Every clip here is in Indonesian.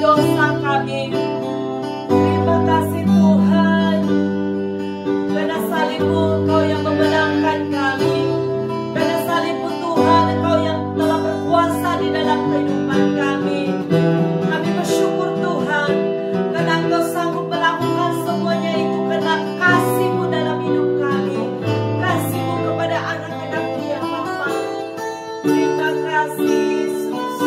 dosa kami. Terima kasih Tuhan, karena salib-Mu Engkau yang memenangkan kami. Karena salib-Mu Tuhan, Engkau yang telah berkuasa di dalam kehidupan kami. Kami bersyukur Tuhan, karena Engkau sanggup melakukan semuanya itu karena kasih-Mu dalam hidup kami. Kasih-Mu kepada anak-anak-Mu ya Bapa. Terima kasih Yesus.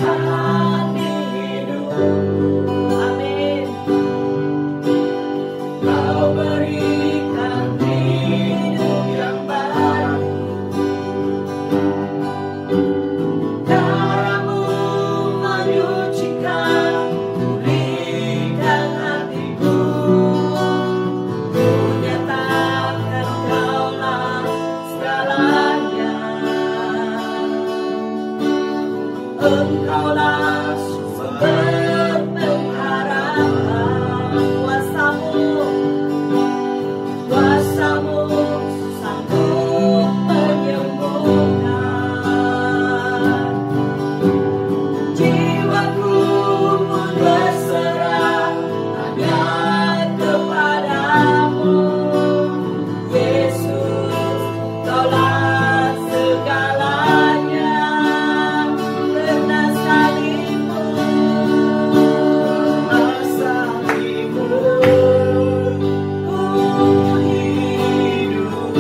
Tuhan di hidupku. Amin. Kau berikan hidup yang baru. Darah-Mu menyucikan, pulihkan hatiku. Ku nyatakan Kaulah segalanya. Engkaulah sumber pengharapan. Kuasa-Mu sanggup menyembuhkan. Jiwaku pun berserah hanya kepadamu. Yesus, Kaulah segalanya. Karena salib-Mu, ku hidup.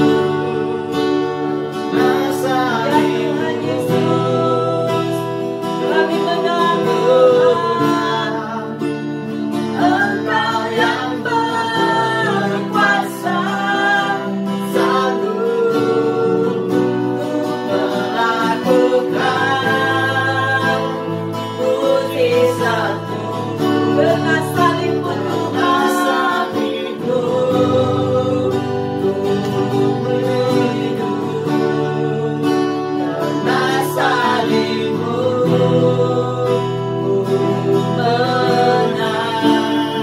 Ya Tuhan Yesus, kami menang Tuhan. Engkau yang berkuasa, sanggup melakukan mujizat-Mu. Karena salib-Mu Tuhan, ku hidup. Karena salib-Mu, ku menang.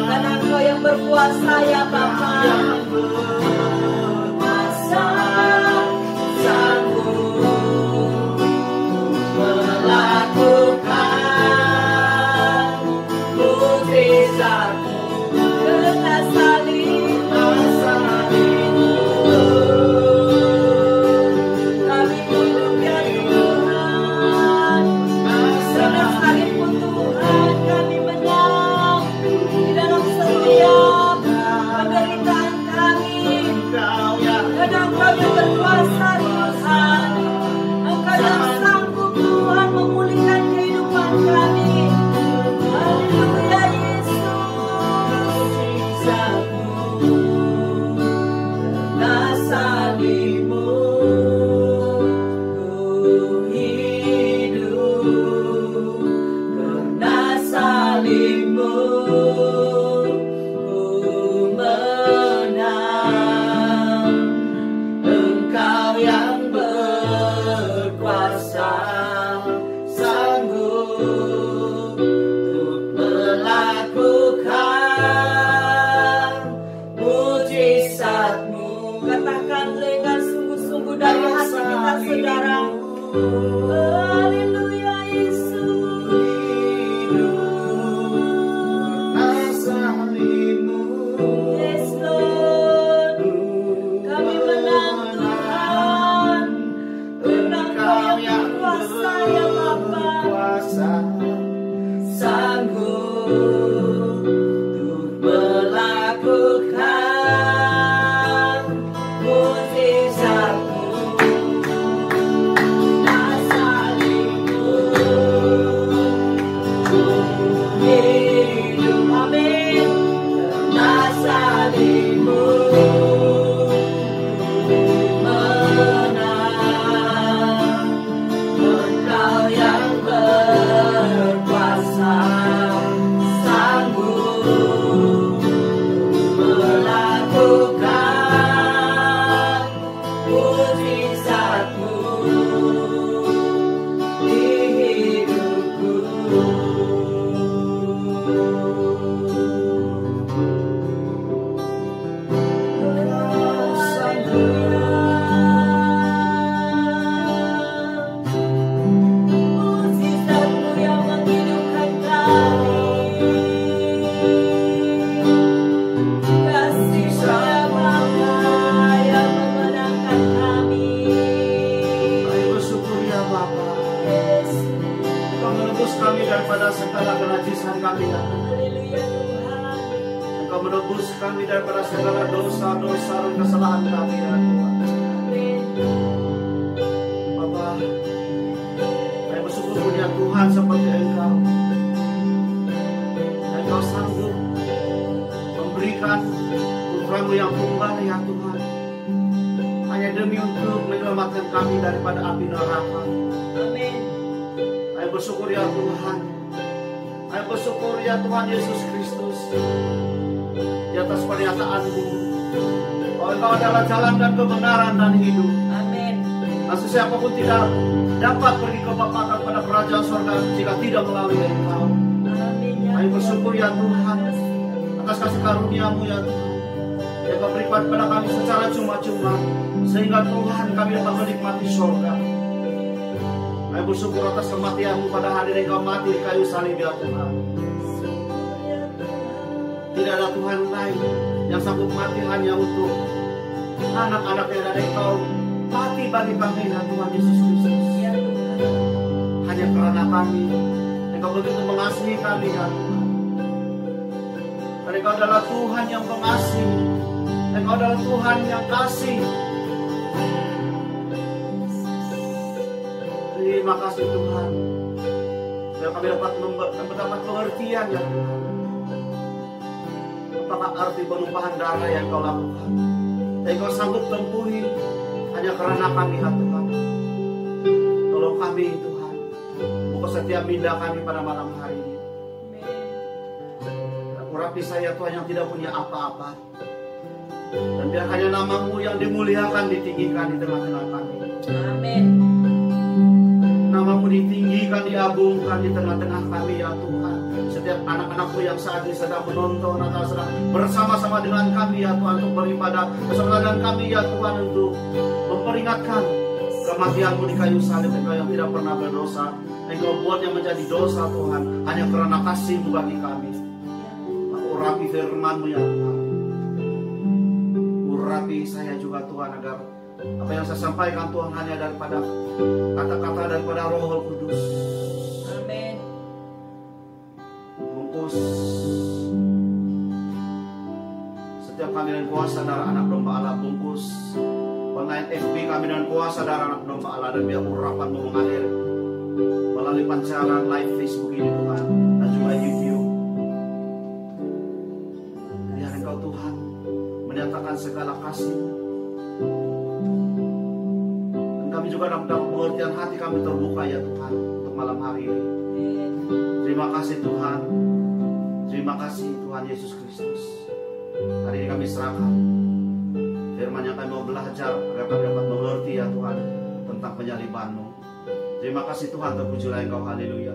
Karena Engkau yang berkuasa ya Bapa. Berkuasa, sanggup melakukan mujizat-Mu. Karena salib-Mu, kami hidup ya Tuhan. Karena salib-Mu Tuhan, kami menang di dalam setiap penderitaan kami. Karena Engkau yang berkuasa Tuhan. Engkau yang sanggup Tuhan memulihkan kehidupan kami. Haleluya Yesus. Karena salib-Mu, ku hidup. Karena salib-Mu, ku menang. Engkau yang berkuasa, sanggup untuk melakukan mujizat-Mu. Katakan dengan sungguh-sungguh dari hati kita saudara. Haleluya Yesus. Yes Lord, kami menang Tuhan. Karena Engkau yang berkuasa ya Bapa. Sanggup untuk melakukan mujizat-Mu. Karena salib-Mu, ku hidup. Amin. Karena salib-Mu, ku menang. Engkau yang berkuasa, menebus kami daripada segala kenajisan kami ya Tuhan. Haleluya Tuhan. Engkau menebus kami daripada segala dosa-dosa dan kesalahan kami ya Tuhan. Amin. Bapa, kami bersyukur punya Tuhan seperti Engkau. Engkau sanggup memberikan putra-Mu yang tunggal ya Tuhan, hanya demi untuk menyelamatkan kami daripada api neraka. Amin. Kami bersyukur ya Tuhan. Kami bersyukur ya Tuhan Yesus Kristus, di atas pernyataan-Mu bahwa Engkau adalah jalan dan kebenaran dan hidup. Amin. Dan sesiapapun tidak dapat pergi ke Bapa pada kerajaan surga jika tidak melalui Engkau. Amin. Ya Kami bersyukur ya Tuhan Tuhan. atas kasih karunia-Mu ya Tuhan, yang Kau berikan kepada kami secara cuma-cuma, sehingga Tuhan kami dapat menikmati surga. Kami bersyukur atas kematian-Mu pada hari Engkau mati di kayu salib ya Tuhan. Tidak ada Tuhan lain yang sanggup mati hanya untuk anak-anak-Nya, dan Engkau mati bagi kami ya Tuhan Yesus Kristus. Ya Tuhan. Hanya karena kami, Engkau begitu mengasihi kami ya Tuhan. Dan Engkau adalah Tuhan yang pengasih, Engkau adalah Tuhan yang kasih. Terima kasih Tuhan, biar kami dapat mendapat pengertian ya Tuhan. Apakah arti penumpahan darah yang Kau lakukan? Engkau sanggup tempuhi hanya karena kami ya Tuhan. Tolong kami Tuhan, buka setiap minda kami pada malam hari ini. Urapi saya Tuhan yang tidak punya apa-apa, dan biar hanya nama-Mu yang dimuliakan, ditinggikan di tengah-tengah kami. Amin. Nama-Mu ditinggikan, diagungkan di tengah-tengah kami ya Tuhan. Setiap anak-anak-Mu yang saat ini sedang menonton atau sedang bersama-sama dengan kami ya Tuhan untuk beribadah, kesempatan kami ya Tuhan untuk memperingatkan kematian-Mu di kayu salib. Engkau yang tidak pernah berdosa, Engkau buat yang menjadi dosa Tuhan hanya karena kasih-Mu bagi kami. Urapi firman-Mu ya Tuhan. Urapi saya juga Tuhan, agar apa yang saya sampaikan Tuhan hanya daripada kata-kata daripada Roh Kudus. Amin. Bungkus setiap kami dengan kuasa darah anak domba Allah. Bungkus pemain FB kami dengan kuasa darah anak domba Allah, dan biar urapan-Mu mengalir melalui pancaran live Facebook ini Tuhan, dan juga YouTube. Biar Engkau Tuhan menyatakan segala kasih, dan kami juga dalam pengertian hati kami terbuka ya Tuhan untuk malam hari ini. Terima kasih Tuhan, terima kasih Tuhan Yesus Kristus. Hari ini kami serahkan firman yang kami mau belajar, agar kami dapat mengerti ya Tuhan tentang penyaliban-Mu. Terima kasih Tuhan, terpujilah Engkau, haleluya.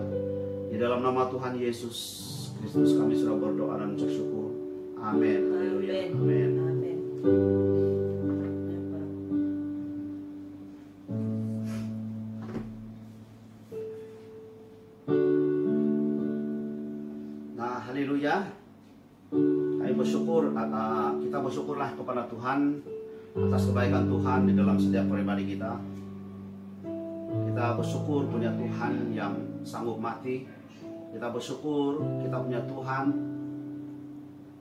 Di dalam nama Tuhan Yesus Kristus kami sudah berdoa dan mengucap syukur. Amin. Haleluya. Amin. Amin. Nah, haleluya. Kami bersyukur, kita bersyukurlah kepada Tuhan atas kebaikan Tuhan di dalam setiap pribadi kita. Kita bersyukur punya Tuhan yang sanggup mati. Kita bersyukur kita punya Tuhan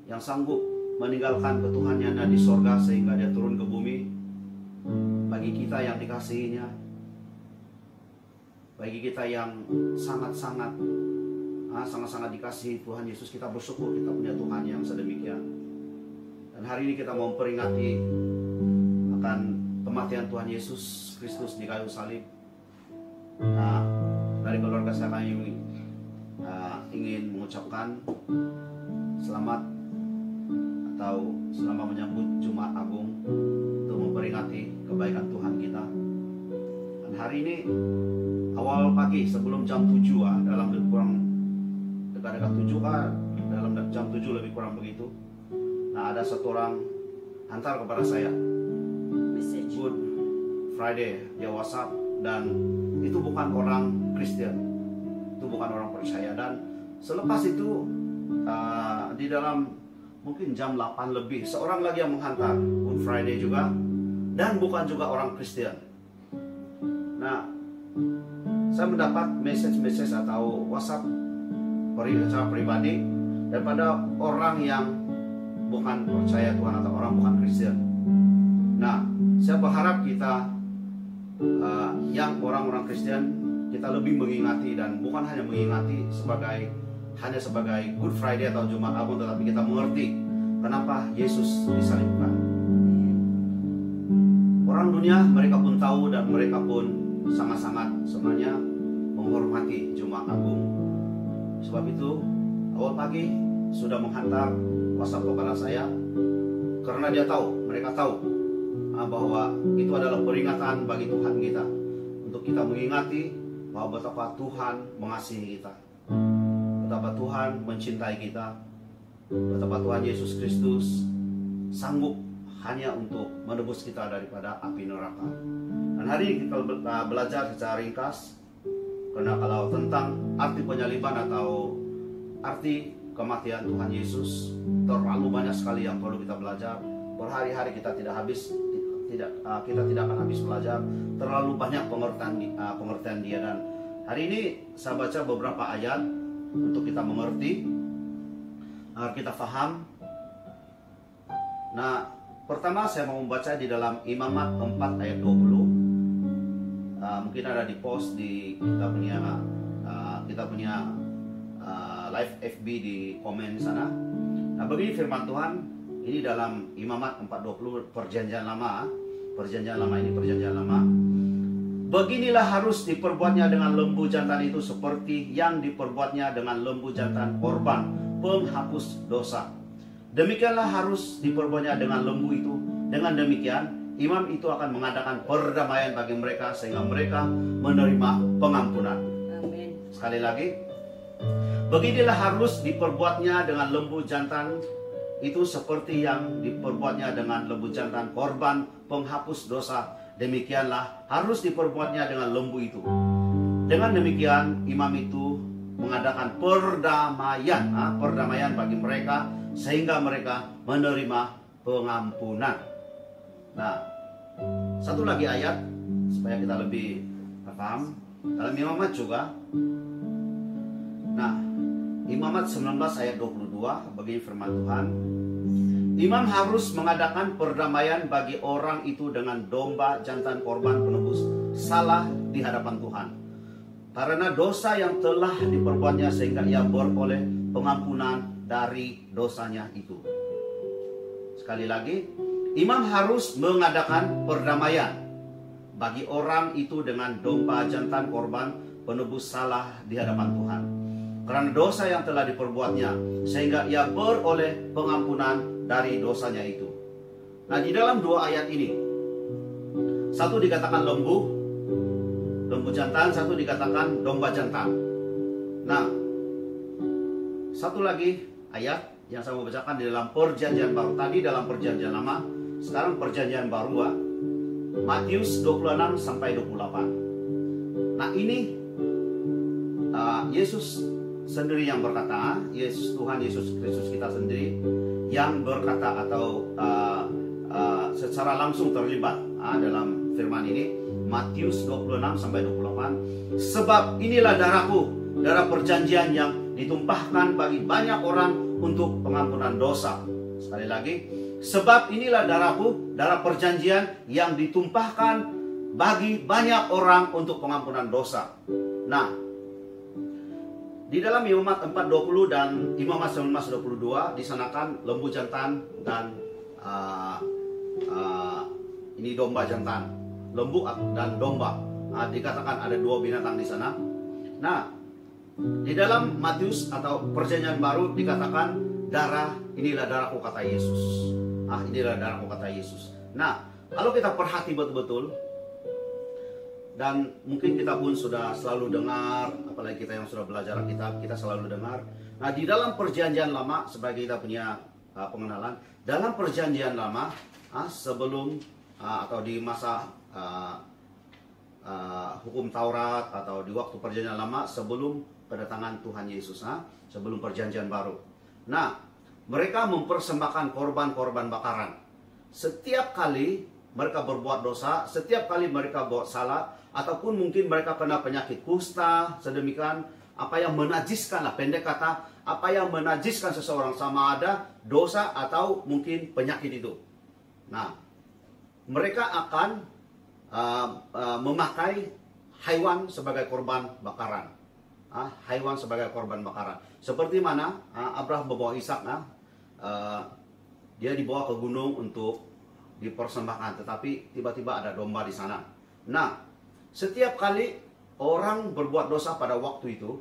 yang sanggup meninggalkan ketuhanannya di sorga sehingga Dia turun ke bumi bagi kita yang dikasihinya, bagi kita yang sangat-sangat dikasihi Tuhan Yesus. Kita bersyukur kita punya Tuhan yang sedemikian. Dan hari ini kita mau memperingati akan kematian Tuhan Yesus Kristus di kayu salib. Nah, dari keluarga saya kami ingin mengucapkan selamat atau selamat menyambut Jumat Agung untuk memperingati kebaikan Tuhan kita. Dan hari ini awal pagi sebelum jam 7 dalam lebih kurang dekat-dekat 7 dalam jam 7 lebih kurang begitu. Nah, ada satu orang hantar kepada saya Good Friday dia WhatsApp, dan itu bukan orang Kristen, itu bukan orang percaya. Dan selepas itu di dalam mungkin jam 8 lebih seorang lagi yang menghantar Good Friday juga, dan bukan juga orang Kristen. Nah, saya mendapat message atau WhatsApp secara pribadi daripada orang yang bukan percaya Tuhan atau orang bukan Kristen. Nah, saya berharap kita yang orang-orang Kristen, kita lebih mengingati, dan bukan hanya mengingati hanya sebagai Good Friday atau Jumat Agung, tetapi kita mengerti kenapa Yesus disalibkan. Orang dunia mereka pun tahu dan mereka pun sangat-sangat semuanya menghormati Jumat Agung. Sebab itu awal pagi sudah menghantar WhatsApp kepada saya karena mereka tahu bahwa itu adalah peringatan bagi Tuhan kita, untuk kita mengingati bahwa betapa Tuhan mengasihi kita, betapa Tuhan mencintai kita, betapa Tuhan Yesus Kristus sanggup hanya untuk menebus kita daripada api neraka. Dan hari ini kita belajar secara ringkas, karena kalau tentang arti penyaliban atau arti kematian Tuhan Yesus, terlalu banyak sekali yang perlu kita belajar. Berhari-hari kita tidak akan habis belajar. Terlalu banyak pengertian dia. Dan hari ini saya baca beberapa ayat untuk kita mengerti, agar kita faham. Nah, pertama saya mau membaca di dalam Imamat 4 ayat 20. Mungkin ada di post di kita punya live FB di komen sana. Nah, begini firman Tuhan ini dalam Imamat 4:20, perjanjian lama ini perjanjian lama. Beginilah harus diperbuatnya dengan lembu jantan itu seperti yang diperbuatnya dengan lembu jantan korban penghapus dosa. Demikianlah harus diperbuatnya dengan lembu itu. Dengan demikian imam itu akan mengadakan perdamaian bagi mereka sehingga mereka menerima pengampunan. Amin. Sekali lagi, beginilah harus diperbuatnya dengan lembu jantan itu seperti yang diperbuatnya dengan lembu jantan korban penghapus dosa. Demikianlah harus diperbuatnya dengan lembu itu. Dengan demikian imam itu mengadakan perdamaian bagi mereka sehingga mereka menerima pengampunan. Nah, satu lagi ayat supaya kita lebih paham dalam Imamat juga. Nah, Imamat 19 ayat 22 bagi firman Tuhan. Imam harus mengadakan perdamaian bagi orang itu dengan domba jantan korban penebus salah di hadapan Tuhan, karena dosa yang telah diperbuatnya sehingga ia beroleh pengampunan dari dosanya itu. Sekali lagi, imam harus mengadakan perdamaian bagi orang itu dengan domba jantan korban penebus salah di hadapan Tuhan, karena dosa yang telah diperbuatnya sehingga ia beroleh pengampunan dari dosanya itu. Nah, di dalam dua ayat ini, satu dikatakan lembu jantan, satu dikatakan domba jantan. Nah, satu lagi ayat yang saya mau bacakan di dalam perjanjian baru. Tadi dalam perjanjian lama, sekarang perjanjian baru, Matius 26 sampai 28. Nah, ini Yesus sendiri yang berkata, Tuhan Yesus Kristus kita sendiri yang berkata atau secara langsung terlibat dalam firman ini, Matius 26 sampai 28. Sebab inilah darahku, darah perjanjian yang ditumpahkan bagi banyak orang untuk pengampunan dosa. Sekali lagi, sebab inilah darahku, darah perjanjian yang ditumpahkan bagi banyak orang untuk pengampunan dosa. Nah, di dalam Imamat 4:20 dan Imamat 19:22 disanakan lembu jantan dan ini domba jantan, lembu dan domba. Dikatakan ada dua binatang di sana. Nah, di dalam Matius atau perjanjian baru dikatakan inilah darahku kata Yesus. Inilah darahku kata Yesus. Nah, kalau kita perhati betul-betul, dan mungkin kita pun sudah selalu dengar, apalagi kita yang sudah belajar Alkitab, kita selalu dengar. Nah, di dalam perjanjian lama, sebagai kita punya pengenalan, dalam perjanjian lama, sebelum atau di masa hukum Taurat atau di waktu perjanjian lama, sebelum kedatangan Tuhan Yesus, sebelum perjanjian baru. Nah, mereka mempersembahkan korban-korban bakaran. Setiap kali mereka berbuat dosa, setiap kali mereka buat salah, ataupun mungkin mereka kena penyakit kusta, sedemikian apa yang menajiskan lah, pendek kata, apa yang menajiskan seseorang, sama ada dosa atau mungkin penyakit itu. Nah, mereka akan memakai hewan sebagai korban bakaran. Hewan sebagai korban bakaran. Seperti mana Abraham membawa Ishak, dia dibawa ke gunung untuk dipersembahkan, tetapi tiba-tiba ada domba di sana. Nah, setiap kali orang berbuat dosa pada waktu itu,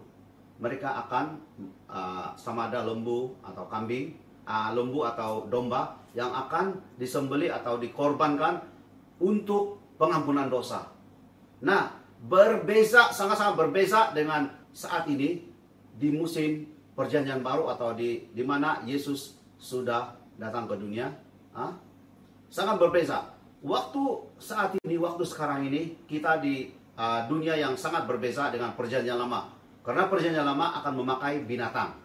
mereka akan sama ada lembu atau kambing, lembu atau domba yang akan disembelih atau dikorbankan untuk pengampunan dosa. Nah, berbeza, sangat-sangat berbeza dengan saat ini di musim Perjanjian Baru atau di mana Yesus sudah datang ke dunia. Sangat berbeza. Waktu saat ini, waktu sekarang ini, kita di dunia yang sangat berbeza dengan Perjanjian Lama. Karena Perjanjian Lama akan memakai binatang.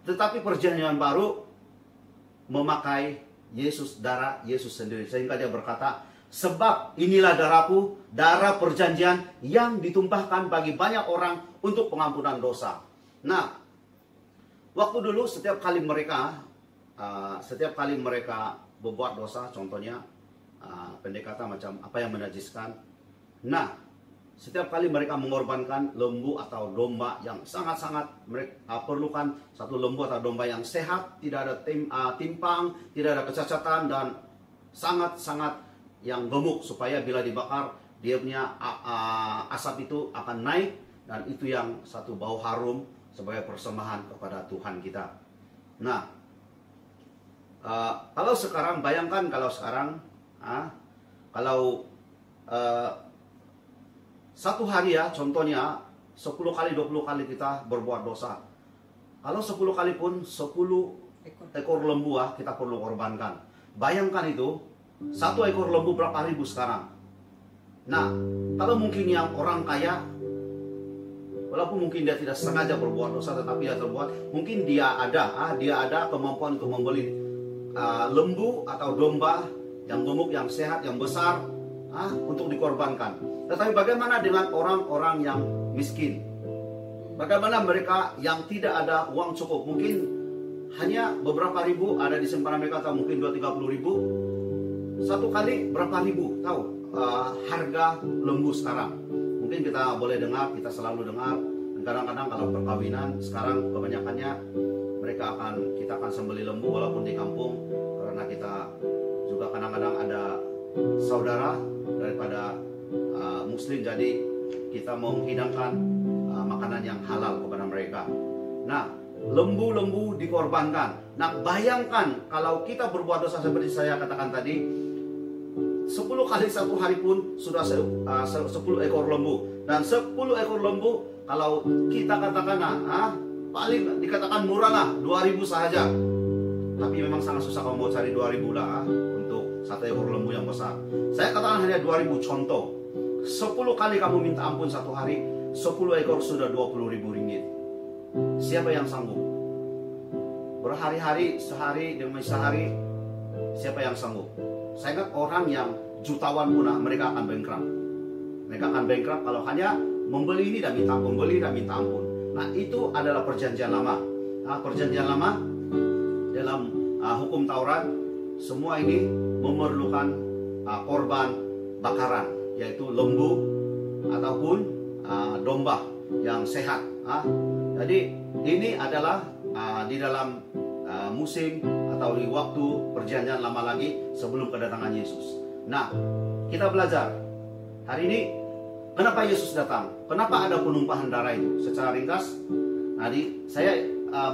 Tetapi Perjanjian Baru memakai Yesus, darah Yesus sendiri. Sehingga dia berkata, sebab inilah darahku, darah perjanjian yang ditumpahkan bagi banyak orang untuk pengampunan dosa. Nah, waktu dulu setiap kali mereka berbuat dosa, contohnya pendek kata macam apa yang menajiskan. Nah, setiap kali mereka mengorbankan lembu atau domba yang sangat-sangat mereka perlukan, satu lembu atau domba yang sehat, tidak ada timpang, tidak ada kecacatan, dan sangat-sangat yang gemuk, supaya bila dibakar dia punya asap itu akan naik, dan itu yang satu bau harum sebagai persembahan kepada Tuhan kita. Nah, kalau sekarang, bayangkan kalau sekarang kalau satu hari ya, contohnya 10 kali 20 kali kita berbuat dosa. Kalau 10 kali pun 10 ekor lembu kita perlu korbankan. Bayangkan itu, satu ekor lembu berapa ribu sekarang. Nah, kalau mungkin yang orang kaya, walaupun mungkin dia tidak sengaja berbuat dosa, tetapi dia terbuat, mungkin dia ada kemampuan untuk membeli lembu atau domba yang gemuk, yang sehat, yang besar, untuk dikorbankan. Tetapi bagaimana dengan orang-orang yang miskin? Bagaimana mereka yang tidak ada uang cukup? Mungkin hanya beberapa ribu ada di simpanan mereka, atau mungkin 20-30 ribu. Satu kali berapa ribu? Tahu harga lembu sekarang? Mungkin kita boleh dengar, kita selalu dengar. Kadang-kadang kalau perkawinan sekarang kebanyakannya kita akan sembelih lembu walaupun di kampung, karena kita juga kadang-kadang ada saudara daripada Muslim, jadi kita mau menghidangkan makanan yang halal kepada mereka. Nah, lembu-lembu dikorbankan. Nah, bayangkan kalau kita berbuat dosa seperti saya katakan tadi, 10 kali satu hari pun sudah 10 ekor lembu. Dan 10 ekor lembu, kalau kita katakan paling dikatakan murah lah, 2.000 saja. Tapi memang sangat susah kalau mau cari 2.000 lah untuk satu ekor lembu yang besar. Saya katakan hanya 2.000 contoh. 10 kali kamu minta ampun satu hari, 10 ekor sudah 20.000 ringgit. Siapa yang sanggup? Berhari-hari, sehari demi sehari, siapa yang sanggup? Saya ingat orang yang jutawan pun mereka akan bankrupt. Mereka akan bankrupt kalau hanya membeli ini dan minta ampun, beli dan minta ampun. Nah, itu adalah Perjanjian Lama. Perjanjian Lama dalam hukum Taurat, semua ini memerlukan korban bakaran, yaitu lembu ataupun domba yang sehat. Jadi ini adalah di dalam musim atau di waktu Perjanjian Lama lagi sebelum kedatangan Yesus. Nah, kita belajar hari ini kenapa Yesus datang, kenapa ada penumpahan darah itu. Secara ringkas, saya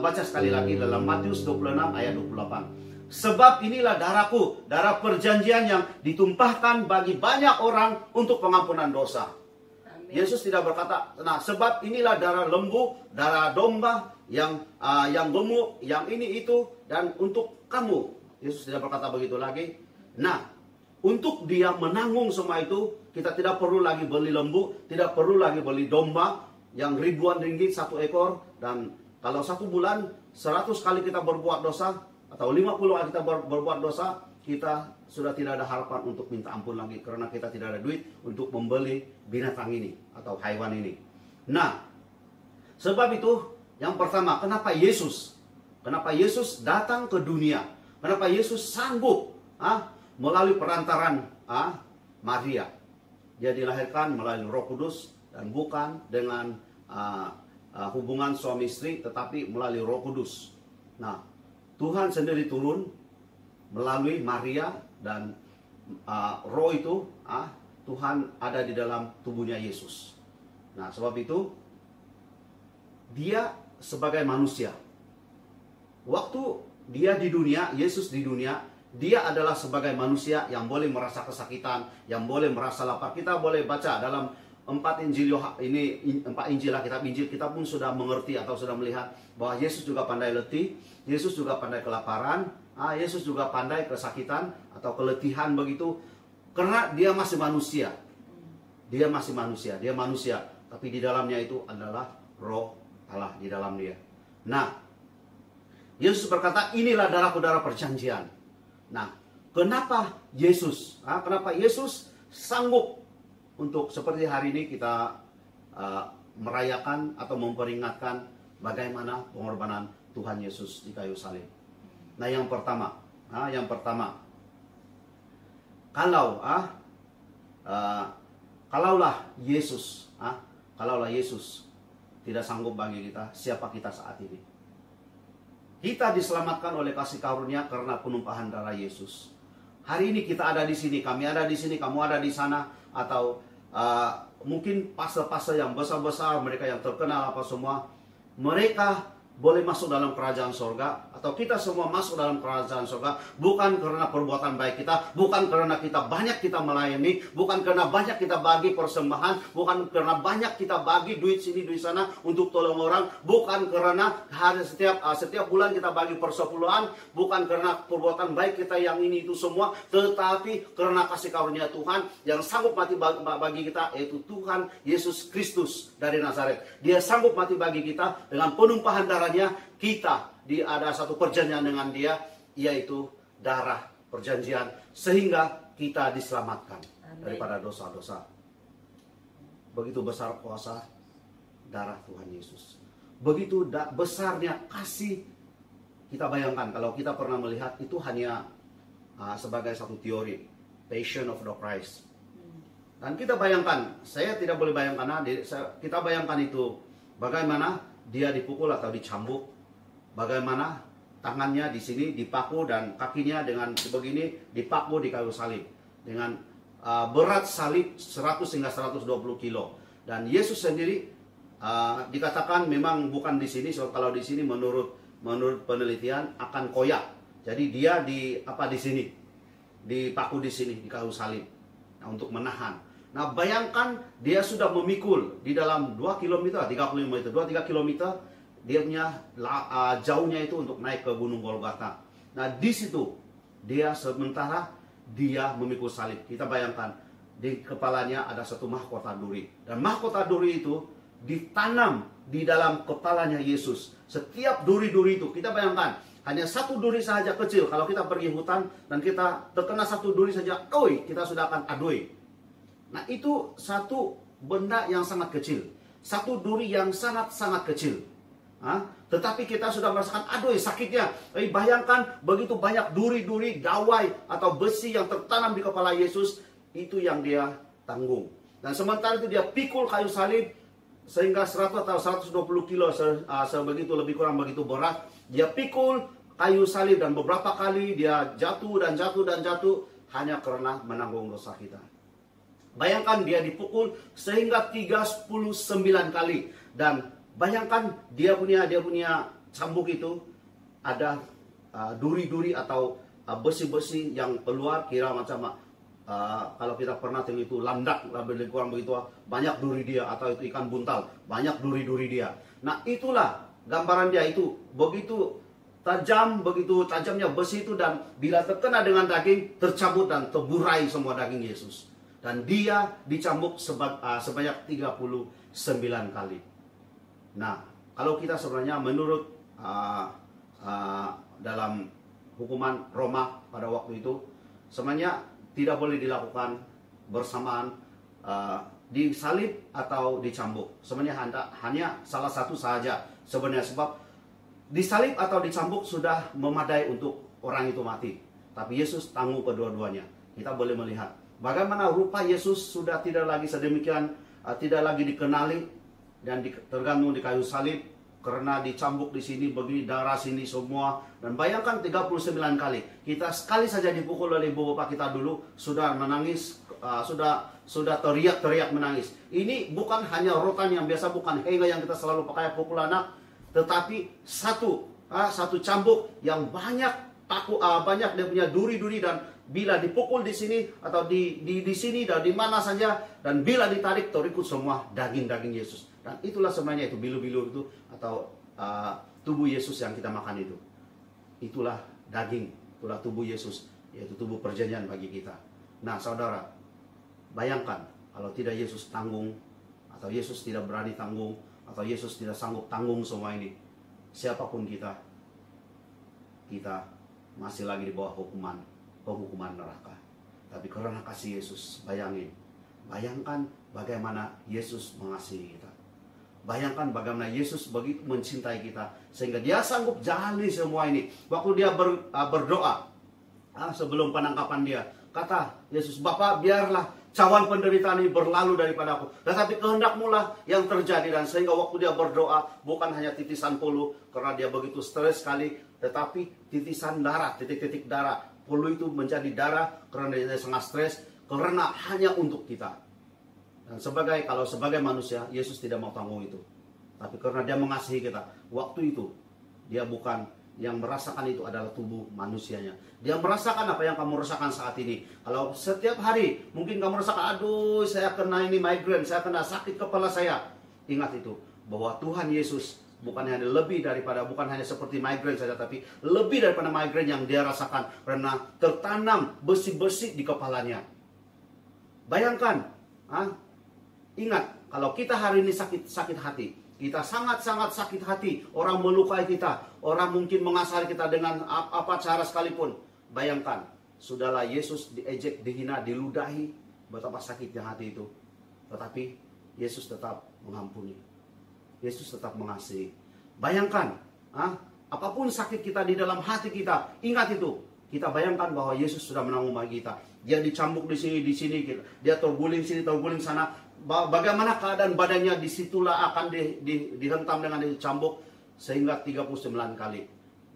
baca sekali lagi dalam Matius 26 ayat 28. Sebab inilah darahku, darah perjanjian yang ditumpahkan bagi banyak orang untuk pengampunan dosa. Amin. Yesus tidak berkata, nah sebab inilah darah lembu, darah domba yang gemuk, yang ini itu, dan untuk kamu. Yesus tidak berkata begitu lagi. Nah, untuk dia menanggung semua itu, kita tidak perlu lagi beli lembu, tidak perlu lagi beli domba yang ribuan ringgit satu ekor. Dan kalau satu bulan 100 kali kita berbuat dosa, atau 50 kali kita berbuat dosa, kita sudah tidak ada harapan untuk minta ampun lagi, karena kita tidak ada duit untuk membeli binatang ini atau hewan ini. Nah, sebab itu yang pertama, kenapa Yesus datang ke dunia? Kenapa Yesus sanggup melalui perantaran Maria? Dia dilahirkan melalui Roh Kudus dan bukan dengan hubungan suami istri, tetapi melalui Roh Kudus. Nah, Tuhan sendiri turun melalui Maria, dan Roh itu Tuhan ada di dalam tubuhnya Yesus. Nah, sebab itu dia sebagai manusia. Waktu dia di dunia, Yesus di dunia, dia adalah sebagai manusia yang boleh merasa kesakitan, yang boleh merasa lapar. Kita boleh baca dalam 4 Injil ini, 4 Injil lah, kitab Injil, kita pun sudah mengerti atau sudah melihat bahwa Yesus juga pandai letih, Yesus juga pandai kelaparan, Yesus juga pandai kesakitan atau keletihan begitu, karena dia masih manusia. Dia masih manusia, dia manusia, tapi di dalamnya itu adalah Roh Allah di dalam dia. Nah, Yesus berkata, inilah darahku, darah perjanjian. Nah, kenapa Yesus sanggup untuk seperti hari ini kita merayakan atau memperingatkan bagaimana pengorbanan Tuhan Yesus di kayu salib. Nah, yang pertama, kalaulah Yesus tidak sanggup bagi kita, siapa kita saat ini? Kita diselamatkan oleh kasih karunia karena penumpahan darah Yesus. Hari ini kita ada di sini, kami ada di sini, kamu ada di sana, atau mungkin pastor-pastor yang besar-besar, mereka yang terkenal apa semua, mereka boleh masuk dalam kerajaan sorga, atau kita semua masuk dalam kerajaan sorga, bukan karena perbuatan baik kita, bukan karena kita banyak kita melayani, bukan karena banyak kita bagi persembahan, bukan karena banyak kita bagi duit sini duit sana untuk tolong orang, bukan karena setiap bulan kita bagi persepuluhan, bukan karena perbuatan baik kita yang ini itu semua, tetapi karena kasih karunia Tuhan yang sanggup mati bagi kita, yaitu Tuhan Yesus Kristus dari Nazaret. Dia sanggup mati bagi kita dengan penumpahan darah. Kita ada satu perjanjian dengan dia, yaitu darah perjanjian, sehingga kita diselamatkan daripada dosa-dosa. Begitu besar kuasa darah Tuhan Yesus, begitu besarnya kasih. Kita bayangkan kalau kita pernah melihat itu hanya sebagai satu teori, Passion of the Christ. Dan kita bayangkan, saya tidak boleh bayangkan, kita bayangkan itu bagaimana dia dipukul atau dicambuk, bagaimana tangannya di sini dipaku dan kakinya dengan sebegini dipaku di kayu salib dengan berat salib 100 hingga 120 kilo. Dan Yesus sendiri dikatakan memang bukan di sini, so kalau di sini menurut penelitian akan koyak. Jadi dia di sini dipaku di sini di kayu salib, nah, untuk menahan. Nah, bayangkan dia sudah memikul di dalam 2 km, 2-3 km, dia punya jauhnya itu untuk naik ke Gunung Golgota. Nah, di situ dia sementara dia memikul salib. Kita bayangkan di kepalanya ada satu mahkota duri. Dan mahkota duri itu ditanam di dalam kepalanya Yesus. Setiap duri-duri itu, kita bayangkan, hanya satu duri saja kecil. Kalau kita pergi hutan dan kita terkena satu duri saja, kita sudah akan aduh. Nah, itu satu benda yang sangat kecil, satu duri yang sangat-sangat kecil. Tetapi kita sudah merasakan sakitnya. Bayangkan begitu banyak duri-duri, dawai atau besi yang tertanam di kepala Yesus, itu yang dia tanggung. Dan sementara itu dia pikul kayu salib sehingga 100 atau 120 kilo sebegitu lebih kurang begitu berat. Dia pikul kayu salib dan beberapa kali dia jatuh hanya karena menanggung dosa kita. Bayangkan dia dipukul sehingga 39 kali. Dan bayangkan dia punya cambuk itu ada duri-duri atau besi-besi yang keluar, kira macam kalau kita pernah tengok itu landak, lebih kurang begitu banyak duri dia, atau itu ikan buntal, banyak duri-duri dia. Nah, itulah gambaran dia, itu begitu tajamnya besi itu, dan bila terkena dengan daging tercabut dan terburai semua daging Yesus. Dan dia dicambuk sebanyak 39 kali. Nah, kalau kita sebenarnya menurut dalam hukuman Roma pada waktu itu, Semuanya tidak boleh dilakukan bersamaan, disalib atau dicambuk. Sebenarnya hanya salah satu saja sebenarnya, sebab disalib atau dicambuk sudah memadai untuk orang itu mati. Tapi Yesus tanggung kedua-duanya. Kita boleh melihat bagaimana rupa Yesus sudah tidak lagi sedemikian, tidak lagi dikenali dan tergantung di kayu salib, karena dicambuk di sini, begini darah sini semua. Dan bayangkan 39 kali. Kita sekali saja dipukul oleh ibu bapak kita dulu sudah menangis, sudah teriak-teriak menangis. Ini bukan hanya rotan yang biasa, bukan henga yang kita selalu pakai pukul anak, tetapi satu cambuk yang banyak banyak dia punya duri-duri, dan bila dipukul di sini atau di sini dan di mana saja, dan bila ditarik terikut semua daging-daging Yesus. Dan itulah sebenarnya itu bilu-bilu itu atau tubuh Yesus yang kita makan itu. Itulah daging, itulah tubuh Yesus, yaitu tubuh perjanjian bagi kita. Nah, saudara, bayangkan kalau tidak Yesus tanggung, atau Yesus tidak berani tanggung, atau Yesus tidak sanggup tanggung semua ini, siapapun kita masih lagi di bawah penghukuman neraka. Tapi karena kasih Yesus, bayangkan bagaimana Yesus mengasihi kita. Bayangkan bagaimana Yesus begitu mencintai kita, sehingga dia sanggup jalani semua ini. Waktu dia berdoa sebelum penangkapan dia, kata Yesus, Bapa, biarlah cawan penderitaan ini berlalu daripada aku, tetapi kehendak-Mu lah yang terjadi. Dan sehingga waktu dia berdoa, bukan hanya titisan pulu, karena dia begitu stres sekali, tetapi titisan darah, titik-titik darah. Pulu itu menjadi darah karena dia sangat stres, karena hanya untuk kita. Dan kalau sebagai manusia, Yesus tidak mau tanggung itu. Tapi karena dia mengasihi kita, waktu itu dia bukan yang merasakan itu adalah tubuh manusianya. Dia merasakan apa yang kamu rasakan saat ini. Kalau setiap hari mungkin kamu rasakan, aduh saya kena ini migrain, saya kena sakit kepala saya. Ingat itu, bahwa Tuhan Yesus bukan hanya seperti migrain saja, tapi lebih daripada migrain yang dia rasakan, karena tertanam besi-besi di kepalanya. Bayangkan, ingat, kalau kita hari ini sakit hati, kita sangat-sangat sakit hati, orang melukai kita, orang mungkin mengasari kita dengan apa cara sekalipun. Bayangkan, sudahlah Yesus diejek, dihina, diludahi, betapa sakitnya hati itu. Tetapi Yesus tetap mengampuni. Yesus tetap mengasihi. Bayangkan, apapun sakit kita di dalam hati kita, ingat itu. Kita bayangkan bahwa Yesus sudah menanggung bagi kita. Dia dicambuk di sini, dia terguling sini, terguling sana. Bagaimana keadaan badannya, disitulah akan dihentam dengan dicambuk sehingga 39 kali.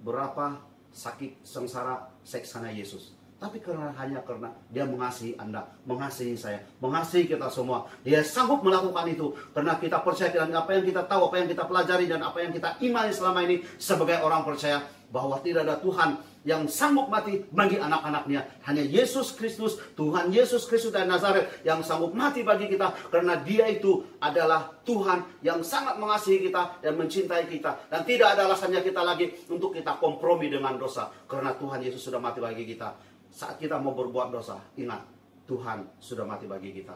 Berapa sakit, sengsara, seksana Yesus. Tapi hanya karena dia mengasihi Anda, mengasihi saya, mengasihi kita semua. Dia sanggup melakukan itu karena kita percaya dengan apa yang kita tahu, apa yang kita pelajari, dan apa yang kita imani selama ini sebagai orang percaya, bahwa tidak ada Tuhan yang sanggup mati bagi anak-anaknya. Hanya Yesus Kristus, Tuhan Yesus Kristus dari Nazaret yang sanggup mati bagi kita, karena dia itu adalah Tuhan yang sangat mengasihi kita dan mencintai kita. Dan tidak ada alasannya kita lagi untuk kita kompromi dengan dosa, karena Tuhan Yesus sudah mati bagi kita. Saat kita mau berbuat dosa, ingat, Tuhan sudah mati bagi kita.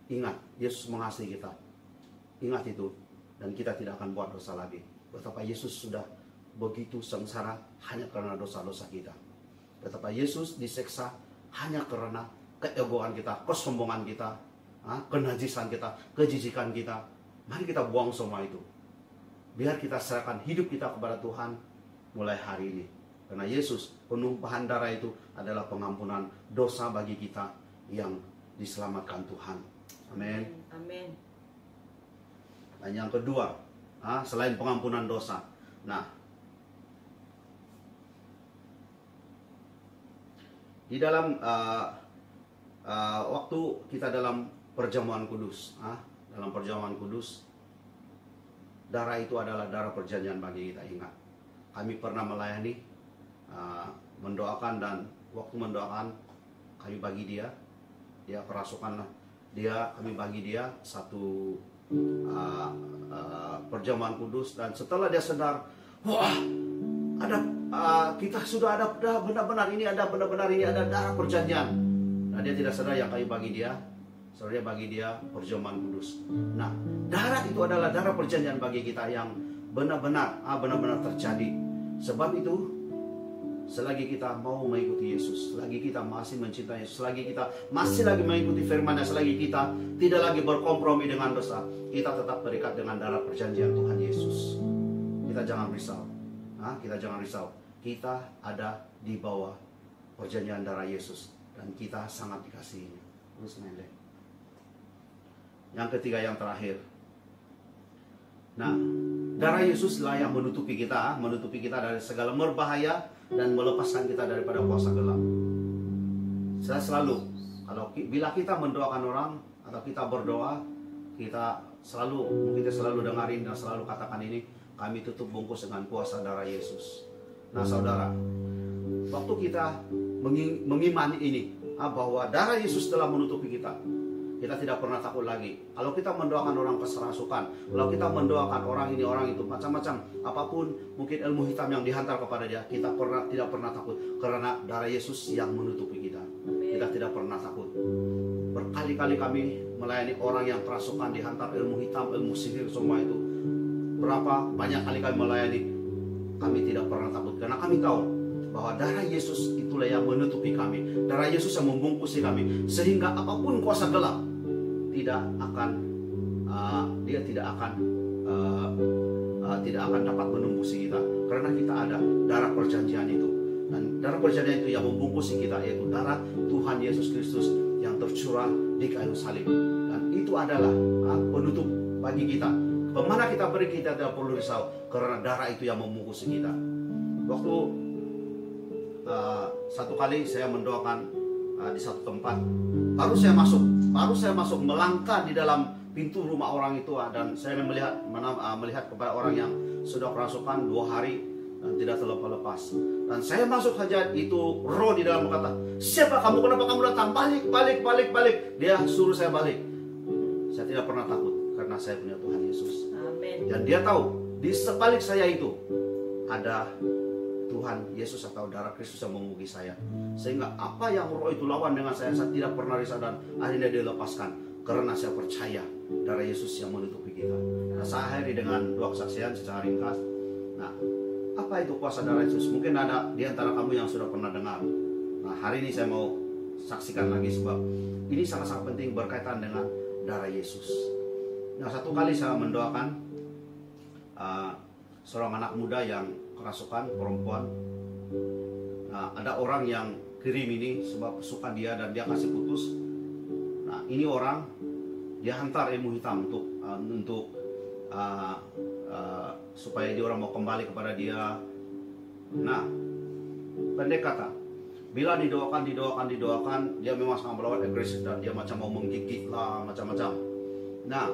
Ingat, Yesus mengasihi kita. Ingat itu, dan kita tidak akan buat dosa lagi. Betapa Yesus sudah begitu sengsara hanya karena dosa-dosa kita. Betapa Yesus diseksa hanya karena keegoan kita, kesombongan kita, kenajisan kita, kejijikan kita. Mari kita buang semua itu. Biar kita serahkan hidup kita kepada Tuhan mulai hari ini. Karena Yesus, penumpahan darah itu adalah pengampunan dosa bagi kita yang diselamatkan Tuhan. Amin. Amin. Dan yang kedua, selain pengampunan dosa, di dalam waktu kita dalam perjamuan kudus, darah itu adalah darah perjanjian bagi kita. Ingat, kami pernah melayani, mendoakan, dan waktu mendoakan kami bagi dia kerasukan lah dia, kami bagi dia satu perjamuan kudus. Dan setelah dia sadar, wah, ada kita sudah ada benar-benar ini ada darah perjanjian. Nah, dia tidak sadar yang kami bagi dia, saudara, bagi dia perjamuan kudus. Nah, darah itu adalah darah perjanjian bagi kita yang benar-benar terjadi. Sebab itu selagi kita mau mengikuti Yesus, selagi kita masih mencintai Yesus, selagi kita masih lagi mengikuti firman-Nya, selagi kita tidak lagi berkompromi dengan dosa, kita tetap terikat dengan darah perjanjian Tuhan Yesus. Kita jangan risau. Kita jangan risau. Kita ada di bawah perjanjian darah Yesus dan kita sangat dikasihi. Terus nenek. Yang ketiga, yang terakhir. Nah, darah Yesuslah yang menutupi kita dari segala berbahaya dan melepaskan kita daripada kuasa gelap. Saya selalu, bila kita mendoakan orang atau kita berdoa, kita selalu dengarin dan selalu katakan ini, kami tutup bungkus dengan kuasa darah Yesus. Nah saudara, waktu kita mengimani ini, bahwa darah Yesus telah menutupi kita, kita tidak pernah takut lagi. Kalau kita mendoakan orang keserasukan, kalau kita mendoakan orang ini, orang itu, macam-macam, apapun mungkin ilmu hitam yang dihantar kepada dia, kita tidak pernah takut. Karena darah Yesus yang menutupi kita. Kita tidak pernah takut. Berkali-kali kami melayani orang yang kerasukan, dihantar ilmu hitam, ilmu sihir, semua itu. Berapa banyak kali kami melayani, kami tidak pernah takut. Karena kami tahu bahwa darah Yesus itulah yang menutupi kami. Darah Yesus yang membungkusi kami. Sehingga apapun kuasa gelap tidak akan dapat menembusnya kita. Karena kita ada darah perjanjian itu. Dan darah perjanjian itu yang membungkusi kita, yaitu darah Tuhan Yesus Kristus yang tercurah di kayu salib. Dan itu adalah penutup bagi kita. Kemana kita pergi kita tidak perlu risau, karena darah itu yang membungkusi kita. Waktu satu kali saya mendoakan di satu tempat, baru saya masuk melangkah di dalam pintu rumah orang itu, dan saya melihat kepada orang yang sudah kerasukan 2 hari dan tidak terlepas. Dan saya masuk saja, itu roh di dalam berkata, siapa kamu, kenapa kamu datang, balik. Dia suruh saya balik. Saya tidak pernah takut karena saya punya Tuhan Yesus. Amin. Dan dia tahu di sebalik saya itu ada Tuhan Yesus atau darah Kristus yang menguji saya. Sehingga apa yang roh itu lawan dengan saya tidak pernah risau, dan akhirnya dia lepaskan. Karena saya percaya darah Yesus yang menutupi kita. Nah, saya akhiri dengan 2 kesaksian secara ringkas. Nah, apa itu kuasa darah Yesus? Mungkin ada di antara kamu yang sudah pernah dengar. Nah, hari ini saya mau saksikan lagi, sebab ini sangat-sangat penting berkaitan dengan darah Yesus. Nah, satu kali saya mendoakan seorang anak muda yang kerasukan, perempuan. Nah, ada orang yang kirim ini sebab suka dia dan dia kasih putus. Nah, ini orang dia hantar ilmu hitam untuk supaya dia orang mau kembali kepada dia. Nah, pendek kata, bila didoakan, dia memang sangat melawan, agresif, dan dia macam mau menggigit lah, macam-macam. Nah,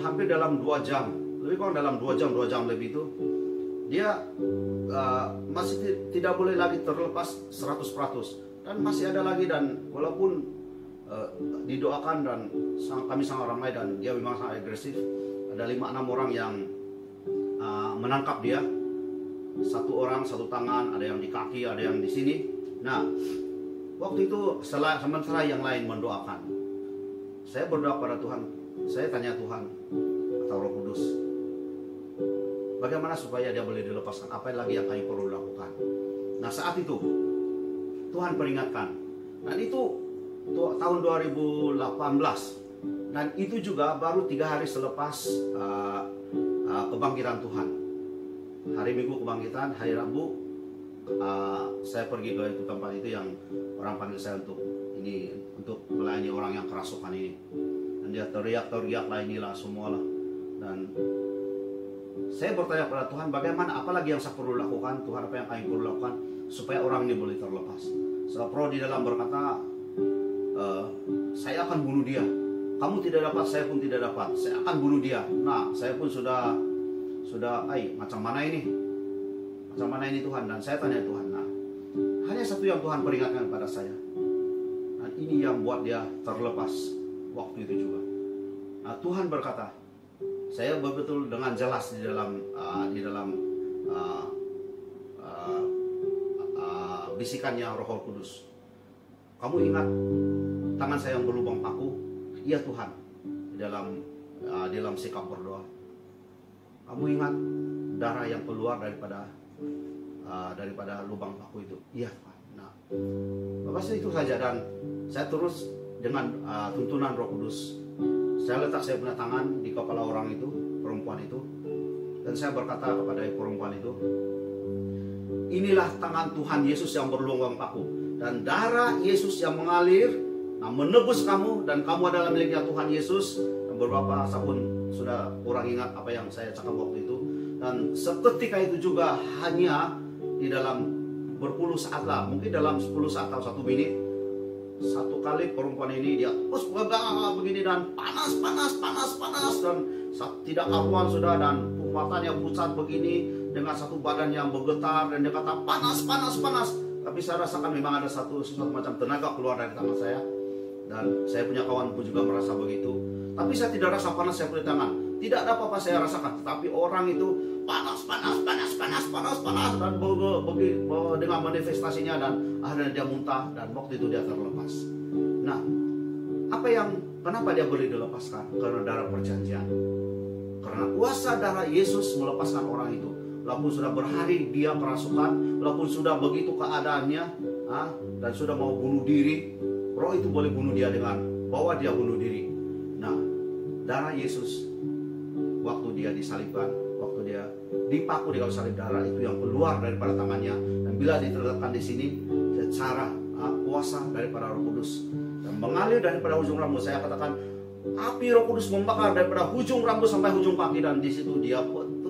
hampir dalam 2 jam, lebih kurang dalam 2 jam lebih itu, dia masih tidak boleh lagi terlepas 100%, dan masih ada lagi. Dan walaupun didoakan dan kami sangat ramai, dan dia memang sangat agresif, ada 5-6 orang yang menangkap dia, 1 orang 1 tangan, ada yang di kaki, ada yang di sini. Nah, waktu itu sementara yang lain mendoakan, saya berdoa pada Tuhan. Saya tanya Tuhan atau Roh Kudus, bagaimana supaya dia boleh dilepaskan? Apa lagi yang kami perlu lakukan? Nah, saat itu Tuhan peringatkan. Dan itu tahun 2018. Dan itu juga baru 3 hari selepas kebangkitan Tuhan. Hari Minggu kebangkitan, hari Rabu saya pergi ke itu tempat itu yang orang panggil saya untuk melayani orang yang kerasukan ini. Dan dia teriak lah, inilah semualah. Dan saya bertanya pada Tuhan, bagaimana, apalagi yang saya perlu lakukan? Tuhan, apa yang kami perlu lakukan supaya orang ini boleh terlepas? Sebab roh di dalam berkata, saya akan bunuh dia. Kamu tidak dapat, saya pun tidak dapat. Saya akan bunuh dia. Nah, saya pun sudah macam mana ini? Macam mana ini Tuhan? Dan saya tanya Tuhan, nah, hanya satu yang Tuhan peringatkan pada saya. Dan ini yang buat dia terlepas waktu itu juga. Nah, Tuhan berkata, saya betul dengan jelas di dalam bisikannya Roh Kudus. Kamu ingat tangan saya yang berlubang paku? Iya Tuhan, di dalam sikap berdoa. Kamu ingat darah yang keluar daripada daripada lubang paku itu. Iya Tuhan. Nah, Bapak itu saja, dan saya terus dengan tuntunan Roh Kudus, saya letak saya punya tangan di kepala orang itu, perempuan itu, dan saya berkata kepada perempuan itu, inilah tangan Tuhan Yesus yang berlubang paku, dan darah Yesus yang mengalir, nah menebus kamu, dan kamu adalah miliknya Tuhan Yesus. Dan beberapa pun sudah kurang ingat apa yang saya cakap waktu itu. Dan seketika itu juga, hanya di dalam berpuluh saat lah, mungkin dalam 10 saat atau 1 menit, satu kali perempuan ini dia terus pegang begini, dan panas, dan tidak karuan sudah, dan matanya pucat begini, dengan satu badan yang bergetar, dan dia kata panas. Tapi saya rasakan memang ada sesuatu macam tenaga keluar dari tangan saya, dan saya punya kawan pun juga merasa begitu. Tapi saya tidak rasa panas saya punya tangan, tidak ada apa-apa saya rasakan. Tapi orang itu panas, dan dengan manifestasinya, dan akhirnya dia muntah, dan waktu itu dia terlepas. Nah, kenapa dia boleh dilepaskan? Karena darah perjanjian. Karena kuasa darah Yesus melepaskan orang itu. Walaupun sudah berhari dia kerasukan, walaupun sudah begitu keadaannya, dan sudah mau bunuh diri, roh itu boleh bunuh dia dengan bawa dia bunuh diri. Nah, darah Yesus waktu dia disalibkan, waktu dia dipaku di kayu salib, darah itu yang keluar daripada tangannya, dan bila diletakkan di sini secara kuasa daripada Roh Kudus dan mengalir daripada ujung rambut, saya katakan api Roh Kudus membakar daripada ujung rambut sampai ujung kaki, dan di situ dia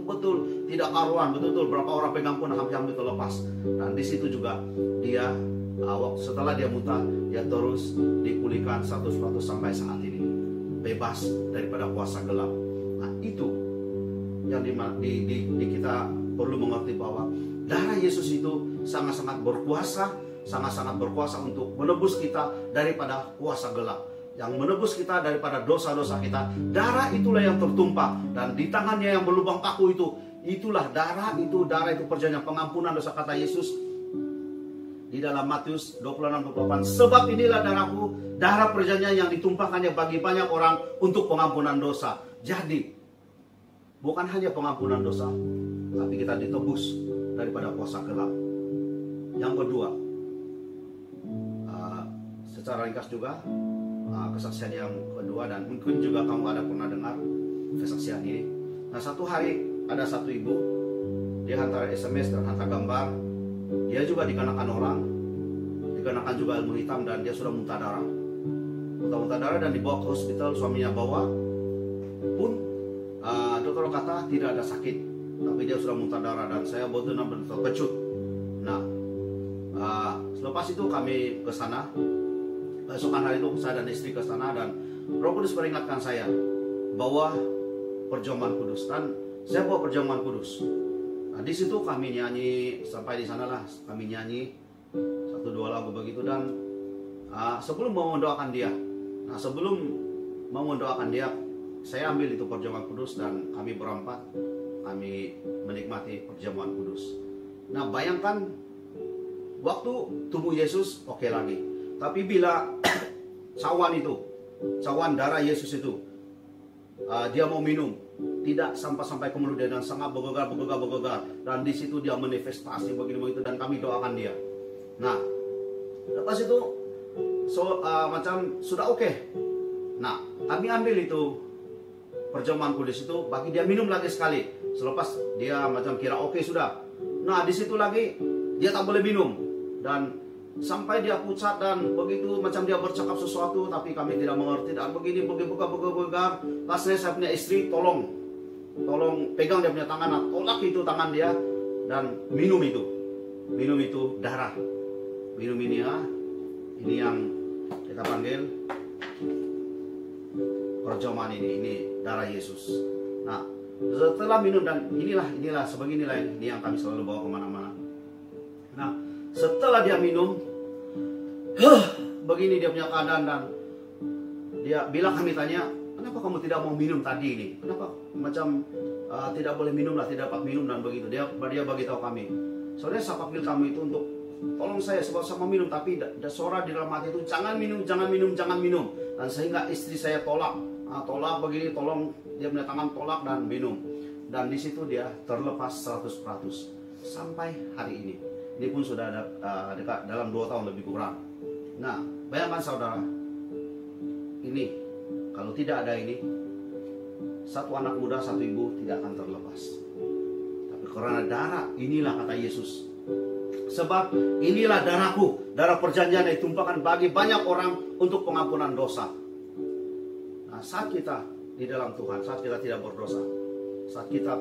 betul tidak karuan, betul berapa orang pegang pun hampir terlepas. Dan di situ juga dia setelah dia muntah, dia terus dipulihkan 100% sampai saat ini, bebas daripada kuasa gelap. Nah, itu yang kita perlu mengerti bahwa darah Yesus itu sangat-sangat berkuasa untuk menebus kita daripada kuasa gelap, yang menebus kita daripada dosa-dosa kita. Darah itulah yang tertumpah, dan di tangannya yang berlubang paku itulah darah itu perjanjian pengampunan dosa, kata Yesus di dalam Matius 26:28. Sebab inilah darahku, darah perjanjian yang ditumpahkannya bagi banyak orang untuk pengampunan dosa. Jadi bukan hanya pengampunan dosa, tapi kita ditebus daripada kuasa gelap. Yang kedua, secara ringkas juga, kesaksian yang kedua, dan mungkin juga kamu ada pernah dengar kesaksian ini. Nah, satu hari ada satu ibu, dia hantar SMS dan hantar gambar, dia juga dikenakan orang, dikenakan juga ilmu hitam, dan dia sudah muntah darah dan dibawa ke hospital. Suaminya bawa pun dokter kata tidak ada sakit, tapi dia sudah muntah darah, dan saya betul-betul terkejut. Nah, selepas itu kami ke sana. Besokan hari itu saya dan istri ke sana, dan Roh Kudus peringatkan saya bahwa perjamuan kudus, dan saya bawa perjamuan kudus. Nah, di situ kami nyanyi, sampai di sanalah kami nyanyi 1-2 lagu begitu, dan sebelum mau mendoakan dia, saya ambil itu perjamuan kudus, dan kami berempat kami menikmati perjamuan kudus. Nah, bayangkan waktu tubuh Yesus oke lagi. Tapi bila cawan darah Yesus itu, dia mau minum, tidak sampai ke mulut dia, dan sangat bergegar, dan di situ dia manifestasi begitu, dan kami doakan dia. Nah, lepas itu macam sudah oke. Nah, kami ambil itu perjamuan kudus itu, bagi dia minum lagi sekali. Selepas dia macam kira oke sudah. Nah, di situ lagi dia tak boleh minum, dan sampai dia pucat, dan begitu macam dia bercakap sesuatu, tapi kami tidak mengerti, dan begini bergegar. Pasnya saya punya istri, tolong pegang dia punya tangan, tolak itu tangan dia, dan minum itu darah, minum ini yang kita panggil perjamuan ini darah Yesus. Nah, setelah minum, dan inilah sebeginilah ini yang kami selalu bawa kemana-mana. Nah, setelah dia minum, begini dia punya keadaan, dan dia bilang, kami tanya, kenapa kamu tidak mau minum tadi ini? Kenapa macam tidak boleh minum lah, tidak dapat minum, dan begitu. Dia bagi tahu kami, soalnya saya panggil kamu itu untuk tolong saya sebab saya mau minum, tapi ada suara di dalam hati itu, jangan minum. Dan sehingga istri saya tolak begini, tolong dia punya tangan tolak dan minum. Dan di situ dia terlepas 100%. sampai hari ini. Ini pun sudah ada dekat dalam 2 tahun lebih kurang. Nah, bayangkan saudara, ini kalau tidak ada ini, satu anak muda, satu ibu tidak akan terlepas. Tapi karena darah, inilah kata Yesus. Sebab inilah darahku, darah perjanjian yang ditumpahkan bagi banyak orang untuk pengampunan dosa. Nah, saat kita di dalam Tuhan, saat kita tidak berdosa, saat kita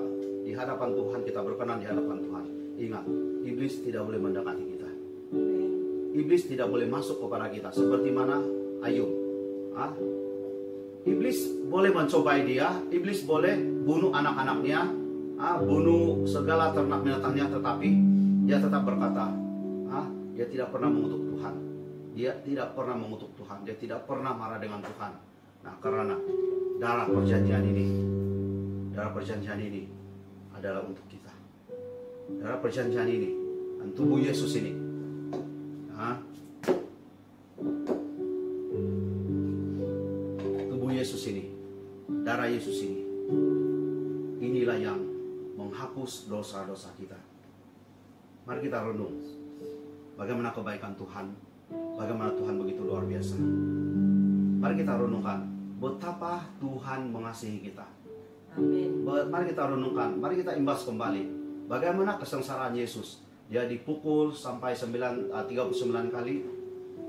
di hadapan Tuhan, kita berkenan di hadapan Tuhan, ingat, iblis tidak boleh mendekati kita. Iblis tidak boleh masuk kepada kita. Seperti mana Ayub. Iblis boleh mencobai dia, iblis boleh bunuh anak-anaknya, bunuh segala ternak binatangnya, tetapi dia tetap berkata, dia tidak pernah mengutuk Tuhan. Dia tidak pernah mengutuk Tuhan. Dia tidak pernah marah dengan Tuhan. Nah, karena darah perjanjian ini adalah untuk kita. Darah perjanjian ini dan tubuh Yesus ini. Tubuh Yesus ini, darah Yesus ini, inilah yang menghapus dosa-dosa kita. Mari kita renung bagaimana kebaikan Tuhan, bagaimana Tuhan begitu luar biasa. Mari kita renungkan betapa Tuhan mengasihi kita. Amin. Mari kita renungkan, mari kita imbas kembali bagaimana kesengsaraan Yesus. Dia dipukul sampai 39 kali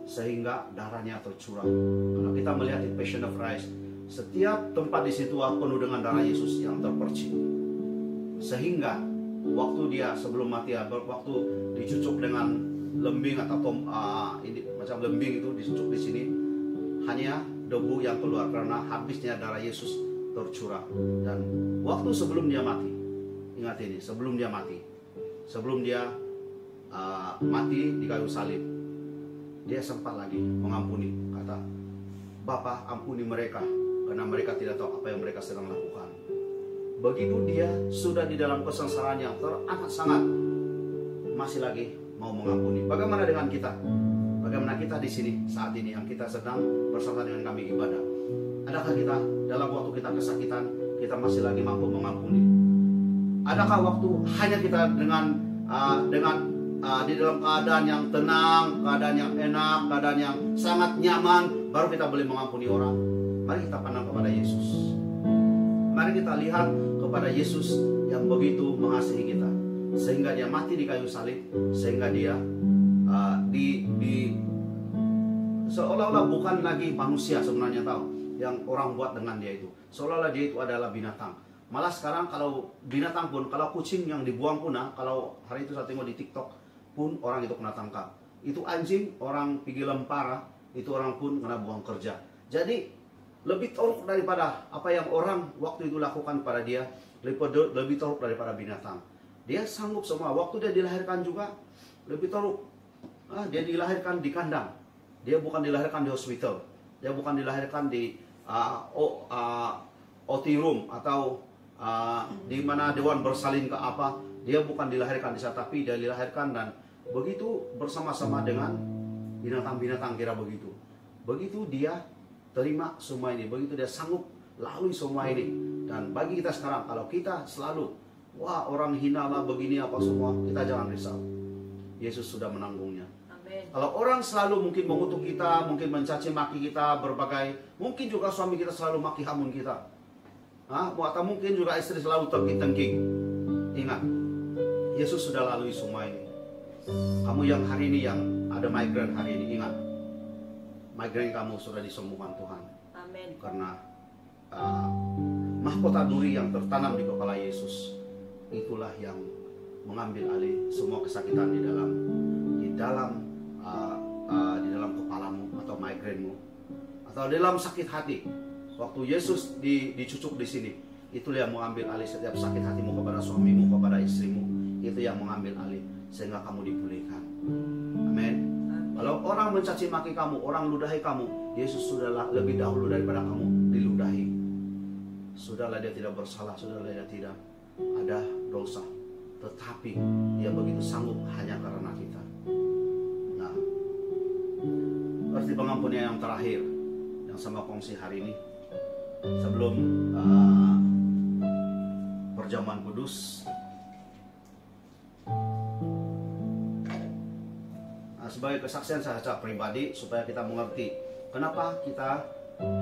sehingga darahnya tercurah. Kalau kita melihat di Passion of Christ, setiap tempat di situ penuh dengan darah Yesus yang terpercik. Sehingga waktu dia sebelum mati, waktu dicucuk dengan lembing atau ini macam lembing itu dicucuk di sini, hanya debu yang keluar karena habisnya darah Yesus tercurah. Dan waktu sebelum dia mati, ingat ini, sebelum dia mati di kayu salib, dia sempat lagi mengampuni. Kata, Bapa, ampuni mereka karena mereka tidak tahu apa yang mereka sedang lakukan. Begitu dia sudah di dalam kesengsaraan yang teramat sangat, masih lagi mau mengampuni. Bagaimana dengan kita? Bagaimana kita di sini saat ini yang kita sedang bersama dengan kami ibadah? Adakah kita dalam waktu kita kesakitan, kita masih lagi mampu mengampuni? Adakah waktu hanya kita di dalam keadaan yang tenang, keadaan yang enak, keadaan yang sangat nyaman, baru kita boleh mengampuni orang? Mari kita pandang kepada Yesus. Mari kita lihat kepada Yesus yang begitu mengasihi kita, sehingga dia mati di kayu salib, sehingga dia seolah-olah bukan lagi manusia sebenarnya, tahu yang orang buat dengan dia itu, seolah-olah dia itu adalah binatang. Malah sekarang kalau binatang pun, kalau kucing yang dibuang pun, kalau hari itu saya tengok di TikTok pun orang itu kena tangkap. Itu anjing orang pergi lempar, itu orang pun kena buang kerja. Jadi lebih teruk daripada apa yang orang waktu itu lakukan pada dia, lebih teruk daripada binatang. Dia sanggup semua. Waktu dia dilahirkan juga lebih teruk. Dia dilahirkan di kandang. Dia bukan dilahirkan di hospital. Dia bukan dilahirkan di OT room atau di mana dewan bersalin ke apa. Dia bukan dilahirkan di sana, tapi dia dilahirkan dan begitu bersama-sama dengan binatang-binatang, kira begitu. Begitu dia terima semua ini, begitu dia sanggup lalui semua ini. Dan bagi kita sekarang, kalau kita selalu orang hina lah begini apa semua, kita jangan risau. Yesus sudah menanggungnya. Amen. Kalau orang selalu mungkin mengutuk kita, mungkin mencaci maki kita berbagai, mungkin juga suami kita selalu maki hamun kita, atau mungkin juga istri selalu tengking-tengking. Ingat, Yesus sudah lalui semua ini. Kamu yang hari ini yang ada migrain hari ini, ingat, migrain kamu sudah disembuhkan Tuhan. Amin. Karena mahkota duri yang tertanam di kepala Yesus, itulah yang mengambil alih semua kesakitan di dalam kepalamu atau migrainmu atau dalam sakit hati. Waktu Yesus dicucuk di sini, itulah yang mengambil alih setiap sakit hatimu kepada suamimu, kepada istrimu. Itu yang mengambil alih sehingga kamu dipulihkan. Amin. Kalau orang mencaci maki kamu, orang ludahi kamu, Yesus sudah lebih dahulu daripada kamu diludahi. Sudahlah dia tidak bersalah, sudahlah dia tidak ada dosa, tetapi dia begitu sanggup hanya karena kita. Nah, arti pengampunan yang terakhir yang sama kongsi hari ini sebelum perjamuan kudus, sebagai kesaksian saya secara pribadi supaya kita mengerti kenapa kita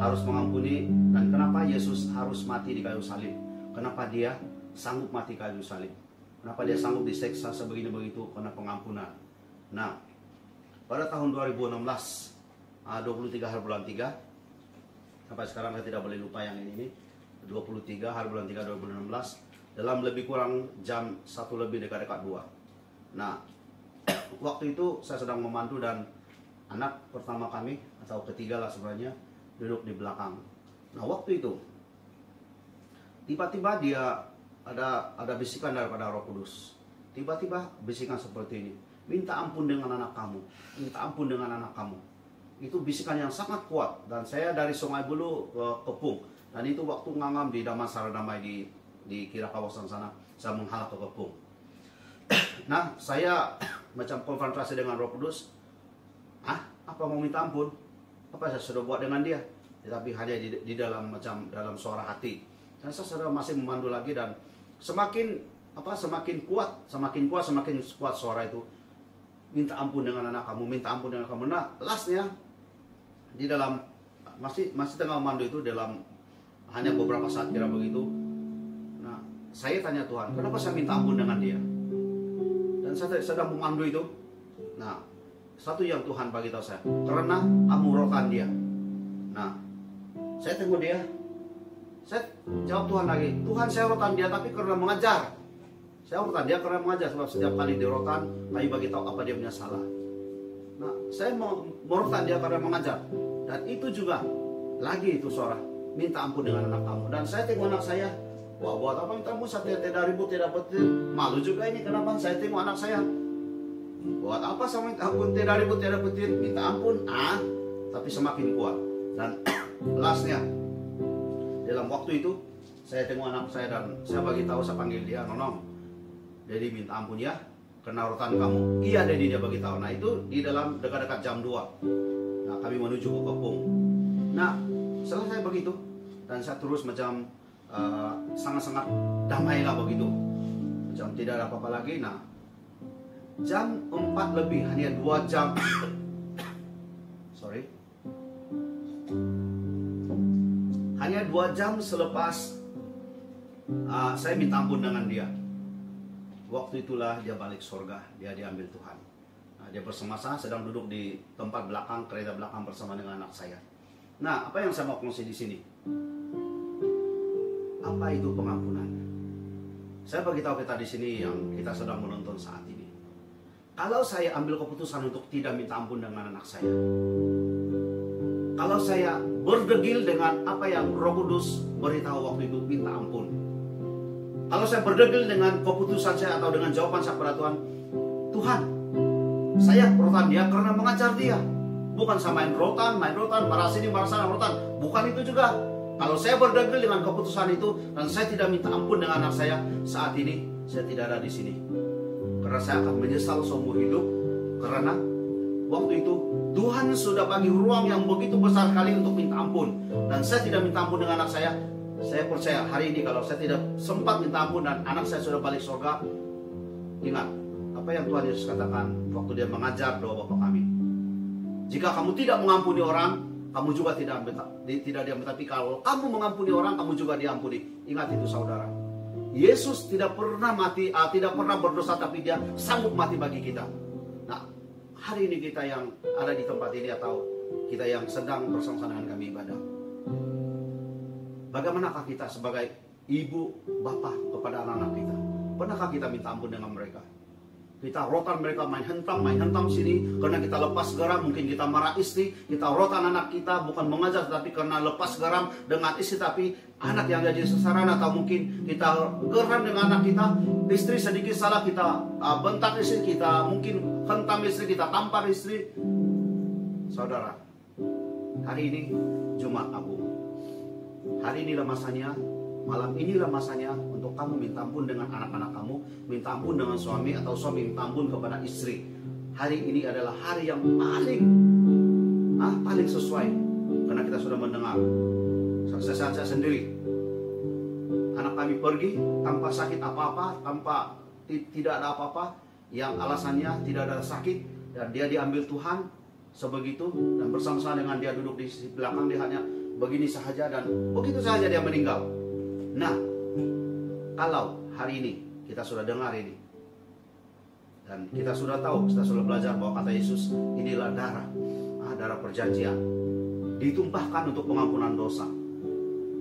harus mengampuni dan kenapa Yesus harus mati di kayu salib. Kenapa dia sanggup mati kayu salib? Kenapa dia sanggup diseksa sebegini begitu? Karena pengampunan. Nah, pada tahun 2016, 23 hari bulan 3, sampai sekarang saya tidak boleh lupa yang ini, 23 hari bulan 3 2016, dalam lebih kurang jam 1 lebih dekat-dekat 2. Nah, waktu itu saya sedang memandu dan anak pertama kami, atau ketiga lah sebenarnya, duduk di belakang. Nah, waktu itu tiba-tiba dia ada bisikan daripada Roh Kudus. Tiba-tiba bisikan seperti ini, minta ampun dengan anak kamu, minta ampun dengan anak kamu. Itu bisikan yang sangat kuat. Dan saya dari Sungai Bulu ke Kepung, dan itu waktu ngangam di Damansara Damai di kira kawasan sana, saya menghala ke Kepung. Nah, saya macam konfrontasi dengan Roh Kudus. Apa mau minta ampun? Apa saya sudah buat dengan dia? Tetapi hanya di dalam dalam suara hati. Dan saya sudah masih memandu lagi, dan semakin kuat suara itu. Minta ampun dengan anak kamu, minta ampun dengan kamu. Nah, lastnya di dalam masih tengah memandu itu, dalam hanya beberapa saat kira begitu. Nah, saya tanya Tuhan, kenapa saya minta ampun dengan dia? Dan saya sedang memandu itu. Nah, satu yang Tuhan bagi tahu saya, karena kamu rotan dia. Nah, saya tengok dia. Saya jawab Tuhan lagi, Tuhan saya rotan dia tapi karena mengajar. Saya rotan dia karena mengajar, sebab setiap kali dia rotan, kami bagi tahu apa dia punya salah. Nah, saya mau rotan dia karena mengajar. Dan itu juga lagi itu suara, minta ampun dengan anak kamu. Dan saya tengok anak saya, wah, buat apa minta ampun? Saya tidak ribut, tidak betul. Malu juga ini, kenapa? Saya tengok anak saya, buat apa saya minta ampun? Tidak ribut, tidak betul. Minta ampun, tapi semakin kuat. Dan lastnya, dalam waktu itu, saya tengok anak saya dan saya bagi tahu, saya panggil dia, Nonong, Dedi minta ampun ya, kena rotan kamu. Iya Dedi, dia bagi tahu. Nah, itu di dalam dekat-dekat jam 2. Nah, kami menuju ke Kepung. Nah, setelah saya begitu, dan saya terus macam sangat-sangat damai lah begitu. Macam tidak ada apa-apa lagi. Nah, jam 4 lebih, hanya 2 jam. Hanya 2 jam selepas saya minta ampun dengan dia. Waktu itulah dia balik surga, dia diambil Tuhan. Nah, dia bersama saya sedang duduk di tempat belakang, kereta belakang bersama dengan anak saya. Nah, apa yang saya mau kongsi di sini? Apa itu pengampunan? Saya beritahu kita di sini yang kita sedang menonton saat ini. Kalau saya ambil keputusan untuk tidak minta ampun dengan anak saya, kalau saya berdegil dengan apa yang Roh Kudus beritahu waktu itu, minta ampun. Kalau saya berdegil dengan keputusan saya atau dengan jawaban saya kepada Tuhan, Tuhan, saya rotan dia karena mengajar dia. Bukan sama main rotan, marah sini, marah sana, rotan. Bukan itu juga. Kalau saya berdegil dengan keputusan itu dan saya tidak minta ampun dengan anak saya, saat ini saya tidak ada di sini. Karena saya akan menyesal seumur hidup. Karena waktu itu Tuhan sudah bagi ruang yang begitu besar sekali untuk minta ampun. Dan saya tidak minta ampun dengan anak saya. Saya percaya hari ini kalau saya tidak sempat minta ampun dan anak saya sudah balik surga, ingat apa yang Tuhan Yesus katakan waktu dia mengajar doa Bapa kami. Jika kamu tidak mengampuni orang, kamu juga tidak diampuni. Tapi kalau kamu mengampuni orang, kamu juga diampuni. Ingat itu saudara. Yesus tidak pernah mati, tidak pernah berdosa, tapi dia sanggup mati bagi kita. Nah, hari ini kita yang ada di tempat ini atau kita yang sedang bersama dengan kami ibadah, bagaimanakah kita sebagai ibu, bapak kepada anak-anak kita? Pernahkah kita minta ampun dengan mereka? Kita rotan mereka, main hentam sini karena kita lepas garam. Mungkin kita marah istri, kita rotan anak kita bukan mengajar tapi karena lepas garam dengan istri, tapi anak yang jadi sasaran. Atau mungkin kita geram dengan anak kita, istri sedikit salah kita bentak istri kita, mungkin hentam istri kita, tampar istri. Saudara, hari ini Jumat Agung. Hari inilah masanya, malam inilah masanya untuk kamu minta ampun dengan anak-anak kamu, minta ampun dengan suami atau suami minta ampun kepada istri. Hari ini adalah hari yang paling sesuai, karena kita sudah mendengar. Saya sendiri, anak kami pergi tanpa sakit apa-apa, tidak ada apa-apa, yang alasannya tidak ada sakit, dan dia diambil Tuhan sebegitu, dan bersama-sama dengan dia duduk di sisi belakang, dia hanya begini saja dan begitu saja dia meninggal. Nah, kalau hari ini kita sudah dengar ini dan kita sudah tahu, kita sudah belajar bahwa kata Yesus, inilah darah perjanjian ditumpahkan untuk pengampunan dosa.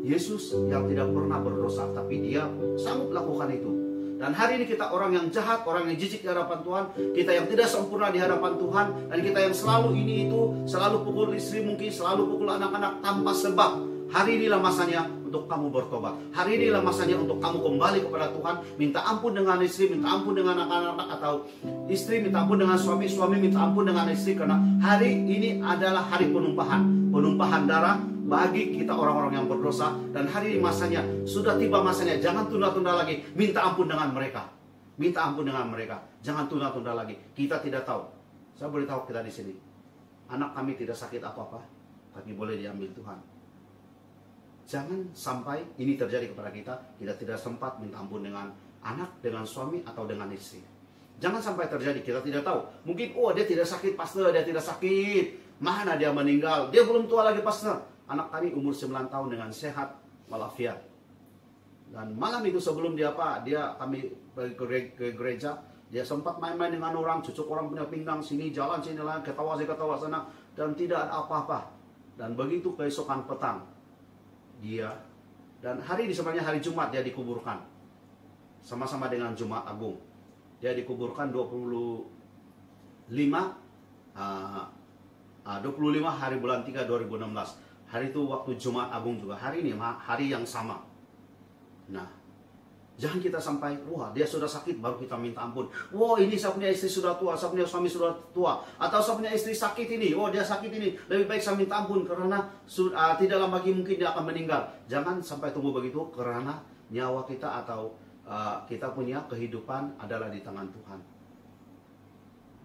Yesus yang tidak pernah berdosa, tapi dia sanggup lakukan itu. Dan hari ini kita orang yang jahat, orang yang jijik di hadapan Tuhan, kita yang tidak sempurna di hadapan Tuhan, dan kita yang selalu ini itu, selalu pukul istri mungkin, selalu pukul anak-anak tanpa sebab. Hari inilah masanya untuk kamu bertobat. Hari inilah masanya untuk kamu kembali kepada Tuhan, minta ampun dengan istri, minta ampun dengan anak-anak, atau istri minta ampun dengan suami, suami minta ampun dengan istri, karena hari ini adalah hari penumpahan darah bagi kita orang-orang yang berdosa. Dan hari ini masanya, sudah tiba masanya, jangan tunda-tunda lagi, minta ampun dengan mereka. Minta ampun dengan mereka, jangan tunda-tunda lagi. Kita tidak tahu, saya beritahu kita di sini, anak kami tidak sakit apa-apa, tapi boleh diambil Tuhan. Jangan sampai ini terjadi kepada kita tidak sempat minta ampun dengan anak, dengan suami, atau dengan istri. Jangan sampai terjadi, kita tidak tahu. Mungkin, dia tidak sakit, pastor, dia tidak sakit. Mana dia meninggal? Dia belum tua lagi, pastor. Anak tadi umur 9 tahun dengan sehat walafiat. Dan malam itu sebelum kami pergi ke gereja, dia sempat main-main dengan orang, cucuk orang punya pinggang, sini jalan, sini lain, ketawa sana, dan tidak ada apa-apa. Dan begitu keesokan petang, dan hari ini sebenarnya hari Jumat dia dikuburkan sama-sama dengan Jumat Agung. Dia dikuburkan 25 hari bulan 3 2016. Hari itu waktu Jumat Agung juga. Hari ini hari yang sama. Nah, jangan kita sampai, dia sudah sakit baru kita minta ampun. Ini saya punya istri sudah tua, saya punya suami sudah tua, atau saya punya istri sakit ini, dia sakit ini, lebih baik saya minta ampun karena tidak lama lagi mungkin dia akan meninggal. Jangan sampai tunggu begitu, karena nyawa kita atau kita punya kehidupan adalah di tangan Tuhan.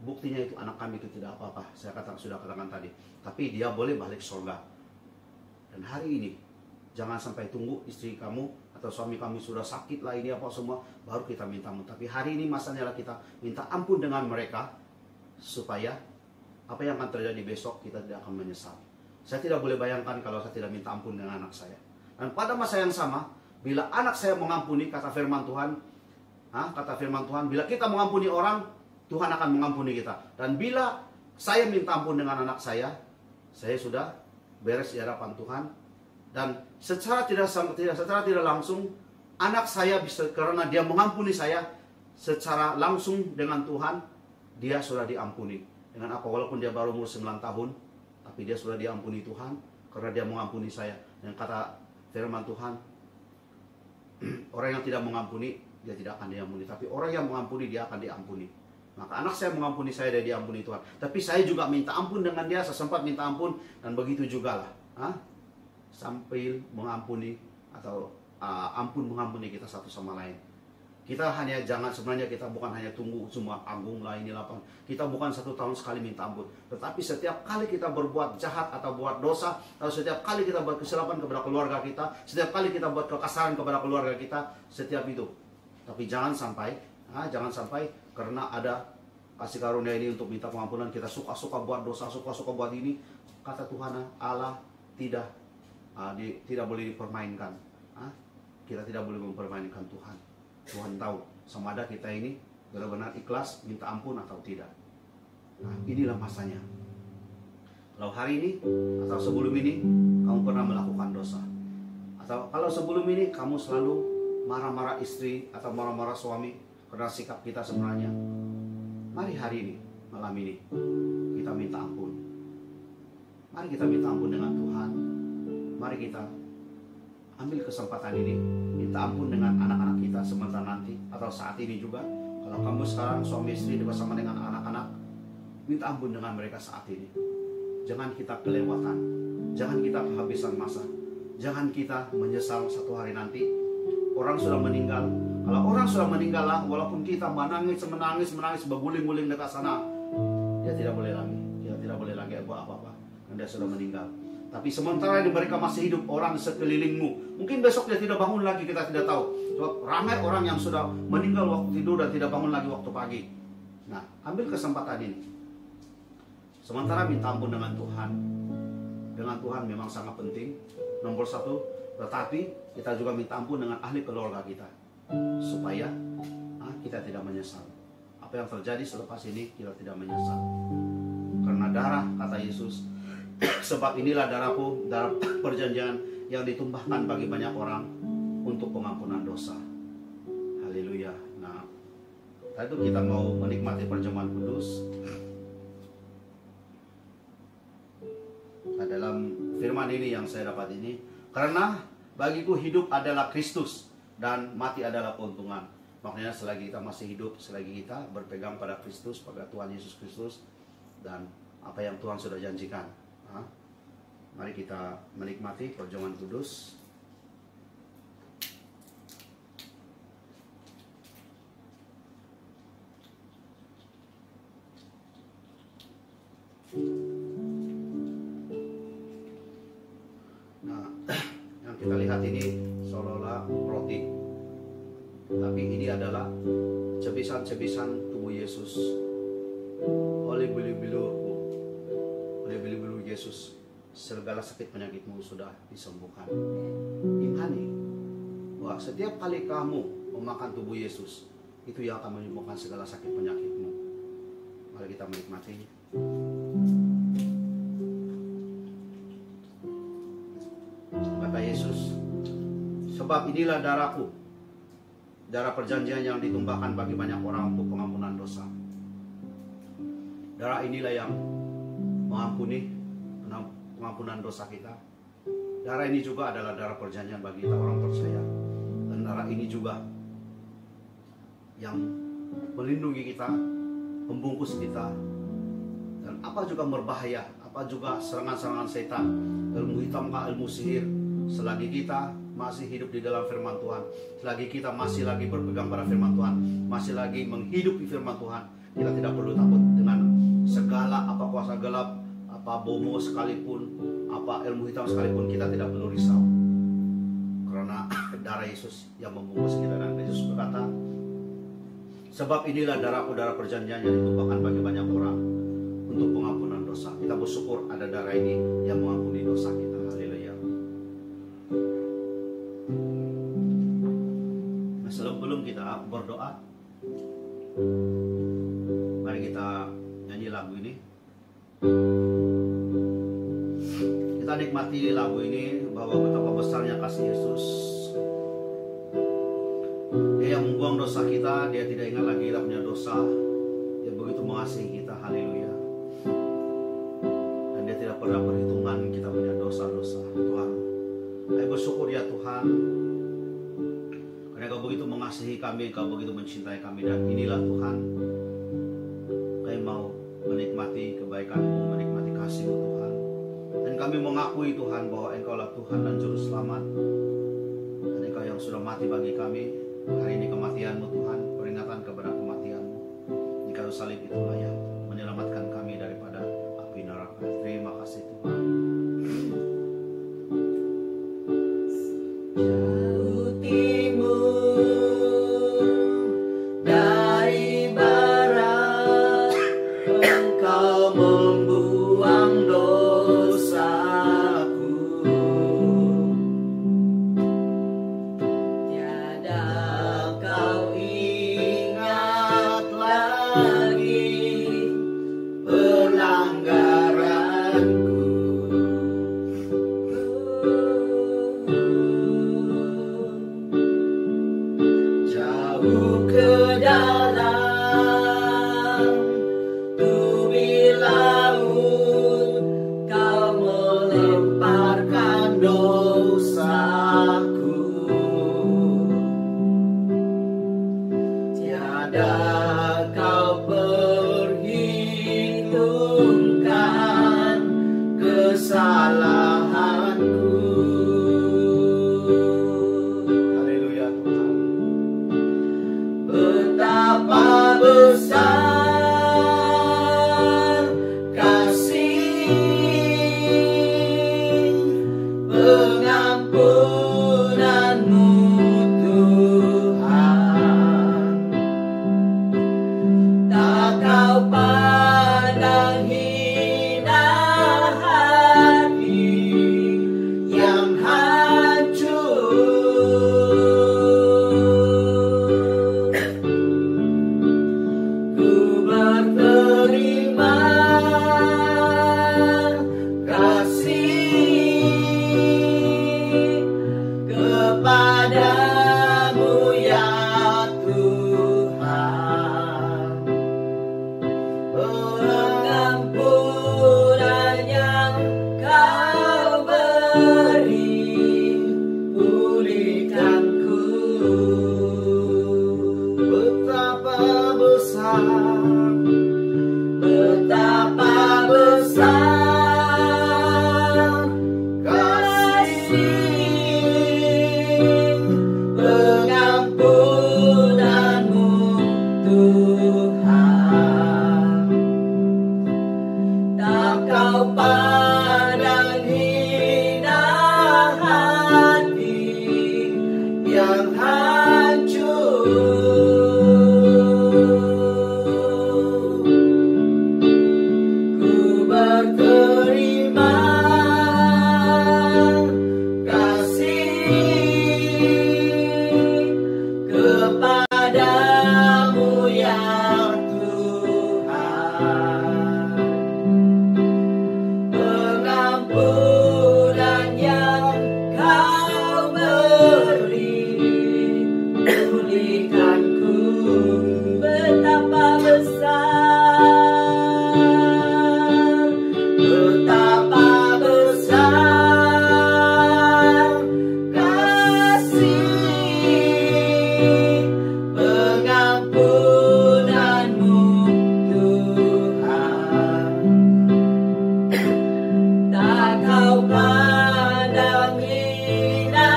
Buktinya itu anak kami itu tidak apa-apa, saya sudah katakan tadi, tapi dia boleh balik surga. Dan hari ini jangan sampai tunggu istri kamu atau suami kami sudah sakit lah ini apa semua baru kita minta ampun. Tapi hari ini masanya lah kita minta ampun dengan mereka, supaya apa yang akan terjadi besok kita tidak akan menyesal. Saya tidak boleh bayangkan kalau saya tidak minta ampun dengan anak saya. Dan pada masa yang sama, bila anak saya mengampuni, kata firman Tuhan, bila kita mengampuni orang, Tuhan akan mengampuni kita. Dan bila saya minta ampun dengan anak saya sudah beres di hadapan Tuhan. Dan secara tidak langsung anak saya bisa, karena dia mengampuni saya secara langsung dengan Tuhan, dia sudah diampuni. Dengan apa? Walaupun dia baru umur 9 tahun, tapi dia sudah diampuni Tuhan karena dia mengampuni saya. Dan kata firman Tuhan, orang yang tidak mengampuni dia tidak akan diampuni, tapi orang yang mengampuni dia akan diampuni. Maka anak saya mengampuni saya, dia diampuni Tuhan. Tapi saya juga minta ampun dengan dia, saya sempat minta ampun, dan begitu juga lah. Sambil mengampuni atau ampun mengampuni kita satu sama lain. Kita sebenarnya kita bukan hanya tunggu semua Agung lah ini lapang. Kita bukan 1 tahun sekali minta ampun, tetapi setiap kali kita berbuat jahat atau buat dosa, atau setiap kali kita buat kesilapan kepada keluarga kita, setiap kali kita buat kekasaran kepada keluarga kita, setiap itu. Tapi jangan sampai karena ada kasih karunia ini untuk minta pengampunan, kita suka-suka buat dosa, suka-suka buat ini. Kata Tuhan Allah tidak boleh dipermainkan. Kita tidak boleh mempermainkan Tuhan. Tuhan tahu sama ada kita ini benar-benar ikhlas minta ampun atau tidak. Inilah masanya. Kalau hari ini atau sebelum ini kamu pernah melakukan dosa, atau kalau sebelum ini kamu selalu marah-marah istri atau marah-marah suami karena sikap kita sebenarnya, mari hari ini, malam ini kita minta ampun. Mari kita minta ampun dengan Tuhan. Mari kita ambil kesempatan ini, minta ampun dengan anak-anak kita sebentar nanti, atau saat ini juga. Kalau kamu sekarang suami istri bersama dengan anak-anak, minta ampun dengan mereka saat ini. Jangan kita kelewatan, jangan kita kehabisan masa, jangan kita menyesal satu hari nanti. Orang sudah meninggal. Kalau orang sudah meninggal lah, walaupun kita menangis, berguling-guling dekat sana, dia tidak boleh lagi buat apa-apa, karena dia sudah meninggal. Tapi sementara ini mereka masih hidup, orang sekelilingmu, mungkin besok dia tidak bangun lagi, kita tidak tahu. Sebab ramai orang yang sudah meninggal waktu tidur dan tidak bangun lagi waktu pagi. Nah, ambil kesempatan ini. Sementara minta ampun dengan Tuhan memang sangat penting, nomor satu. Tetapi kita juga minta ampun dengan ahli keluarga kita, supaya kita tidak menyesal. Apa yang terjadi selepas ini kita tidak menyesal. Karena darah, kata Yesus, sebab inilah darahku, darah perjanjian yang ditumpahkan bagi banyak orang untuk pengampunan dosa. Haleluya. Nah, tadi itu kita mau menikmati perjamuan kudus. Nah, dalam firman ini yang saya dapat ini, karena bagiku hidup adalah Kristus dan mati adalah keuntungan. Makanya selagi kita masih hidup, selagi kita berpegang pada Kristus, pada Tuhan Yesus Kristus dan apa yang Tuhan sudah janjikan. Mari kita menikmati perjamuan kudus. Nah, yang kita lihat ini seolah-olah roti, tapi ini adalah cebisan-cebisan tubuh Yesus. Oleh bulu-bulu Yesus, segala sakit penyakitmu sudah disembuhkan. Imani bahwa setiap kali kamu memakan tubuh Yesus, itu yang akan menyembuhkan segala sakit penyakitmu. Mari kita menikmati. Kata Yesus, sebab inilah darahku, darah perjanjian yang ditumpahkan bagi banyak orang untuk pengampunan dosa. Darah inilah yang mengampuni pengampunan dosa kita. Darah ini juga adalah darah perjanjian bagi kita orang percaya. Dan darah ini juga yang melindungi kita, membungkus kita. Dan apa juga berbahaya, apa juga serangan-serangan setan, ilmu hitam, ilmu sihir, selagi kita masih hidup di dalam firman Tuhan, selagi kita masih lagi berpegang pada firman Tuhan, masih lagi menghidupi firman Tuhan, kita tidak perlu takut dengan segala apa kuasa gelap, apa bomo sekalipun, apa ilmu hitam sekalipun, kita tidak perlu risau. Karena darah Yesus yang membungkus kita. Dan Yesus berkata, sebab inilah darahku, darah perjanjian yang ditumpahkan bagi banyak orang untuk pengampunan dosa. Kita bersyukur ada darah ini yang mengampuni dosa kita. Haleluya. Nah, sebelum kita berdoa, mari kita nyanyi lagu ini. Kita nikmati lagu ini bahwa betapa besarnya kasih Yesus. Dia yang membuang dosa kita, dia tidak ingat lagi kita punya dosa. Dia begitu mengasihi kita, haleluya. Dan dia tidak pernah perhitungan kita punya dosa-dosa. Tuhan, saya bersyukur ya Tuhan, karena Kau begitu mengasihi kami, Kau begitu mencintai kami. Dan inilah Tuhan, kami mau menikmati kebaikan-Mu, menikmati kasih-Mu Tuhan. Dan kami mengakui Tuhan bahwa Engkau-lah Tuhan dan Juru Selamat. Dan Engkau yang sudah mati bagi kami. Hari ini kematian-Mu Tuhan, peringatan kepada kematian-Mu di kayu salib itulah yang menyelamatkan kami daripada api neraka. Terima kasih Tuhan. Jauh timur dari barat, Engkau membuang dosaku. Tiada kau ingat lagi pelanggaranku. Jauh ke dalam tepi laut, Kau melemparkan dosaku. Tiada kau perhitungkan kesalahanku. Haleluya Tuhan. Betapa besar kasih pengampunan-Mu Tuhan. betapa besar, betapa besar kasih pengampunanmu Tuhan. Tak kau pandang hina hati yang hancur. Ku berterima kasih kepadamu ya Tuhan. Pengampunan yang kau beri, pulihkanku betapa besar, betapa besar kasih pengampunanmu Tuhan. Tak kau pandang hina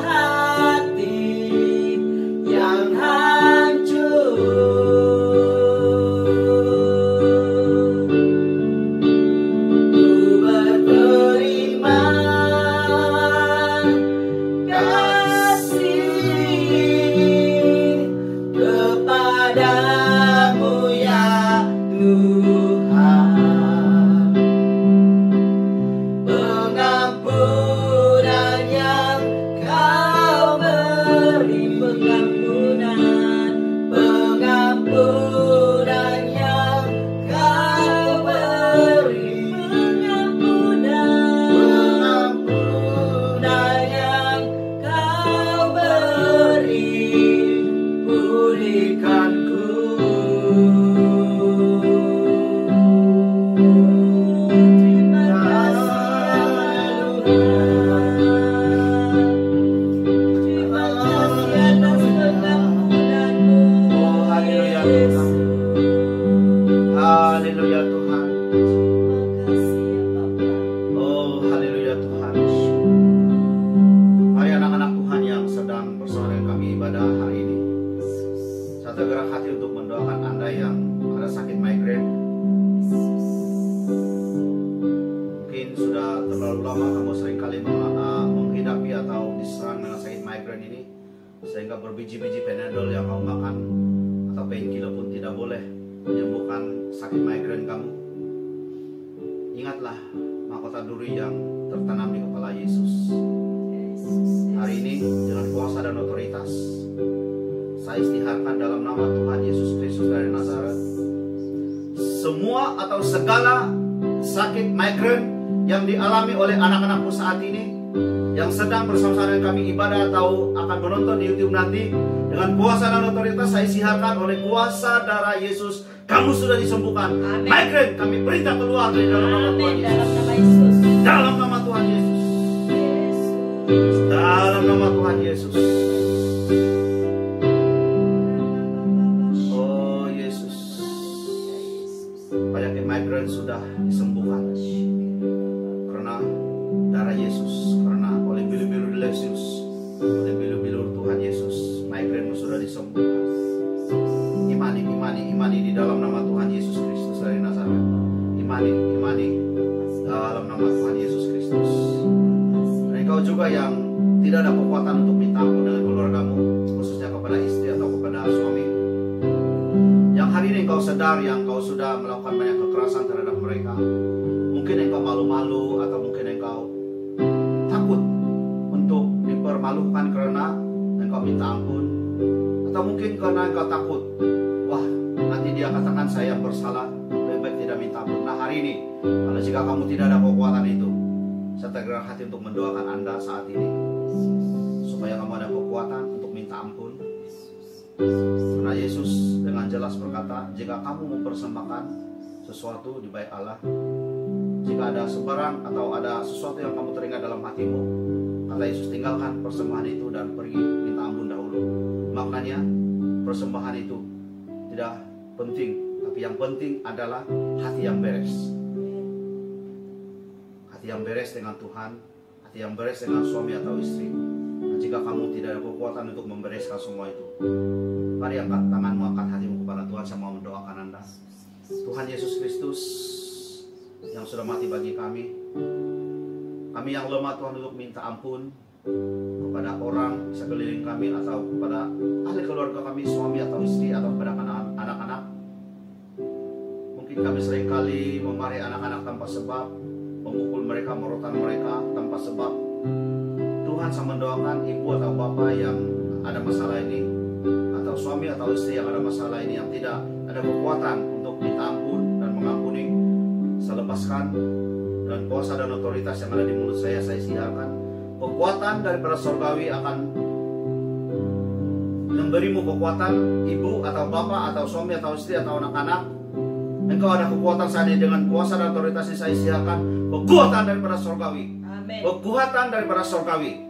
hati yang hancur. Ku berterima kasih kepadamu ya Tuhan. Pengampunan yang kau beri, pengampunan yang kau beri, pengampunan yang kau beri, pulihkanku. Terima kasih ya Tuhan. Terima kasih atas pengampunanmu. Oh, haleluya Tuhan. Haleluya Tuhan. Terima kasih ya Bapa. Oh, haleluya Tuhan. Mari anak-anak Tuhan yang sedang bersama dengan kami ibadah hari ini, saya tergerak hati untuk mendoakan Anda yang ada sakit migrain. Mungkin sudah terlalu lama kamu seringkali menghidapi atau diserang dengan sakit migrain ini, sehingga berbiji-biji Panadol yang kamu makan atau painkiller pun tidak boleh menyembuhkan sakit migrain kamu. Ingatlah mahkota duri yang tertanam di kepala Yesus. Hari ini dengan kuasa dan otoritas saya istiharkan dalam nama Tuhan Yesus Kristus dari Nazaret, semua atau segala sakit migrain yang dialami oleh anak-anakmu saat ini, yang sedang bersama-sama dengan kami ibadah atau akan menonton di YouTube nanti, dengan kuasa dan otoritas saya siharkan oleh kuasa darah Yesus, kamu sudah disembuhkan. Amin. Migrain kami perintah keluar dari dalam nama Tuhan Amin. Yesus. Dalam nama Yesus. Dalam nama Tuhan Yesus. Dalam nama Tuhan Yesus. Oh Yesus. Penyakit migrain sudah disembuhkan karena darah Yesus, karena oleh bilu-bilu Yesus, oleh bilu-bilu Tuhan Yesus, migrainmu sudah disembuhkan. Imani di dalam nama Tuhan Yesus Kristus dari Nazaret. Imani dalam nama Tuhan Yesus Kristus. Dan engkau juga yang tidak ada kekuatan untuk minta ampun dengan keluargamu, khususnya kepada istri atau kepada suami, yang hari ini engkau sadar yang engkau sudah melakukan banyak kekerasan terhadap mereka. Mungkin engkau malu-malu atau mungkin engkau takut untuk dipermalukan karena engkau minta ampun, atau mungkin karena engkau takut, wah nanti dia katakan saya bersalah, lebih baik tidak minta ampun. Nah hari ini, kalau jika kamu tidak ada kekuatan itu, saya tergerak hati untuk mendoakan Anda saat ini, supaya kamu ada kekuatan untuk minta ampun. Karena Yesus dengan jelas berkata, jika kamu mempersembahkan sesuatu di bait Allah, jika ada sebarang atau ada sesuatu yang kamu teringat dalam hatimu, kata Yesus, tinggalkan persembahan itu dan pergi minta ampun dahulu. Makanya persembahan itu tidak penting, tapi yang penting adalah hati yang beres. Hati yang beres dengan Tuhan, hati yang beres dengan suami atau istri. Dan jika kamu tidak ada kekuatan untuk membereskan semua itu, mari angkat tanganmu, angkat hatimu kepada Tuhan. Saya mau mendoakan Anda. Tuhan Yesus Kristus yang sudah mati bagi kami yang lemah Tuhan, untuk minta ampun kepada orang sekeliling kami, atau kepada ahli keluarga kami, suami atau istri, atau kepada anak-anak. Mungkin kami seringkali memarahi anak-anak tanpa sebab, memukul mereka, merotan mereka tanpa sebab. Tuhan, saya mendoakan ibu atau bapak yang ada masalah ini, atau suami atau istri yang ada masalah ini, yang tidak ada kekuatan untuk minta ampun dan mengampuni. Saya lepaskan dan kuasa dan otoritas yang ada di mulut saya siarkan. Kekuatan daripada surgawi akan memberimu kekuatan, ibu atau bapak atau suami atau istri atau anak-anak. Engkau ada kekuatan saat ini, dengan kuasa dan otoritas yang saya siarkan. Kekuatan daripada surgawi. Amen. Kekuatan daripada surgawi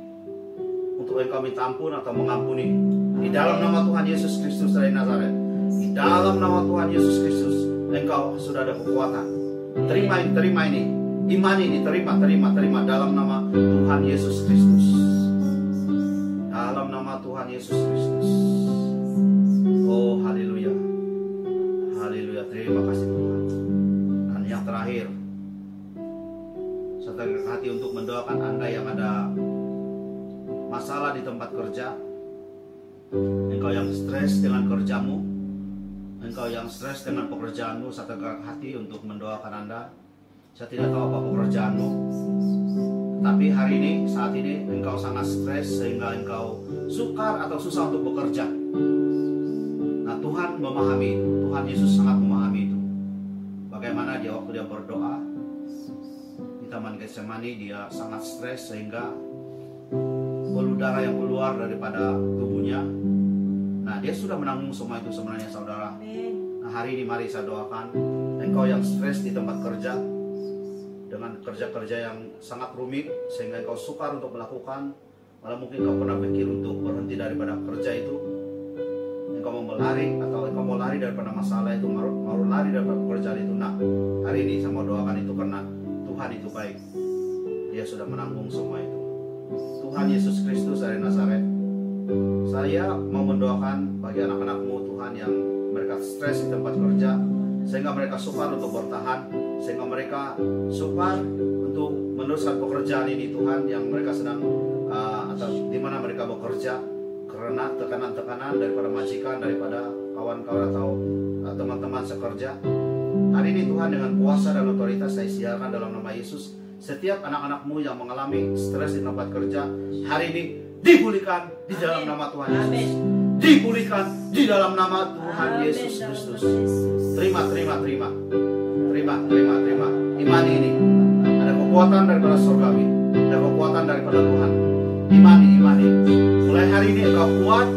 untuk engkau minta ampun atau mengampuni. Di dalam nama Tuhan Yesus Kristus dari Nazaret. Di dalam nama Tuhan Yesus Kristus, engkau sudah ada kekuatan. Terima ini. Iman ini, terima dalam nama Tuhan Yesus Kristus. Dalam nama Tuhan Yesus Kristus. Oh, haleluya. Haleluya, terima kasih Tuhan. Dan yang terakhir, saya tergerak hati untuk mendoakan Anda yang ada masalah di tempat kerja. Engkau yang stres dengan kerjamu, engkau yang stres dengan pekerjaanmu, saya tergerak hati untuk mendoakan Anda. Saya tidak tahu apa pekerjaanmu, tapi hari ini, saat ini engkau sangat stres sehingga engkau sukar atau susah untuk bekerja. Nah, Tuhan memahami itu. Tuhan Yesus sangat memahami itu. Bagaimana dia waktu dia berdoa di Taman Getsemani, dia sangat stres sehingga pembuluh darah yang keluar daripada tubuhnya. Nah, dia sudah menanggung semua itu sebenarnya, saudara. Nah, hari ini mari saya doakan engkau yang stres di tempat kerja, dengan kerja-kerja yang sangat rumit sehingga engkau sukar untuk melakukan, malah mungkin kau pernah pikir untuk berhenti daripada kerja itu. Engkau mau melari, atau engkau mau lari daripada masalah itu, mau lari daripada pekerjaan itu. Nah, hari ini saya mau doakan itu karena Tuhan itu baik. Dia sudah menanggung semua itu. Tuhan Yesus Kristus dari Nazaret, saya mau mendoakan bagi anak-anakmu Tuhan yang mereka stres di tempat kerja, sehingga mereka sukar untuk bertahan, sehingga mereka sukar untuk meneruskan pekerjaan ini Tuhan, yang mereka sedang atau di mana mereka bekerja, karena tekanan-tekanan daripada majikan, daripada kawan-kawan atau teman-teman sekerja. Hari ini Tuhan, dengan kuasa dan otoritas saya siarkan dalam nama Yesus, setiap anak-anakmu yang mengalami stres di tempat kerja, hari ini dipulihkan di dalam nama Tuhan Yesus. Dipulihkan di dalam nama Tuhan Yesus Kristus. Terima. Imani ini. Ada kekuatan daripada surgawi, ada kekuatan daripada Tuhan. Imani. Mulai hari ini engkau kuat.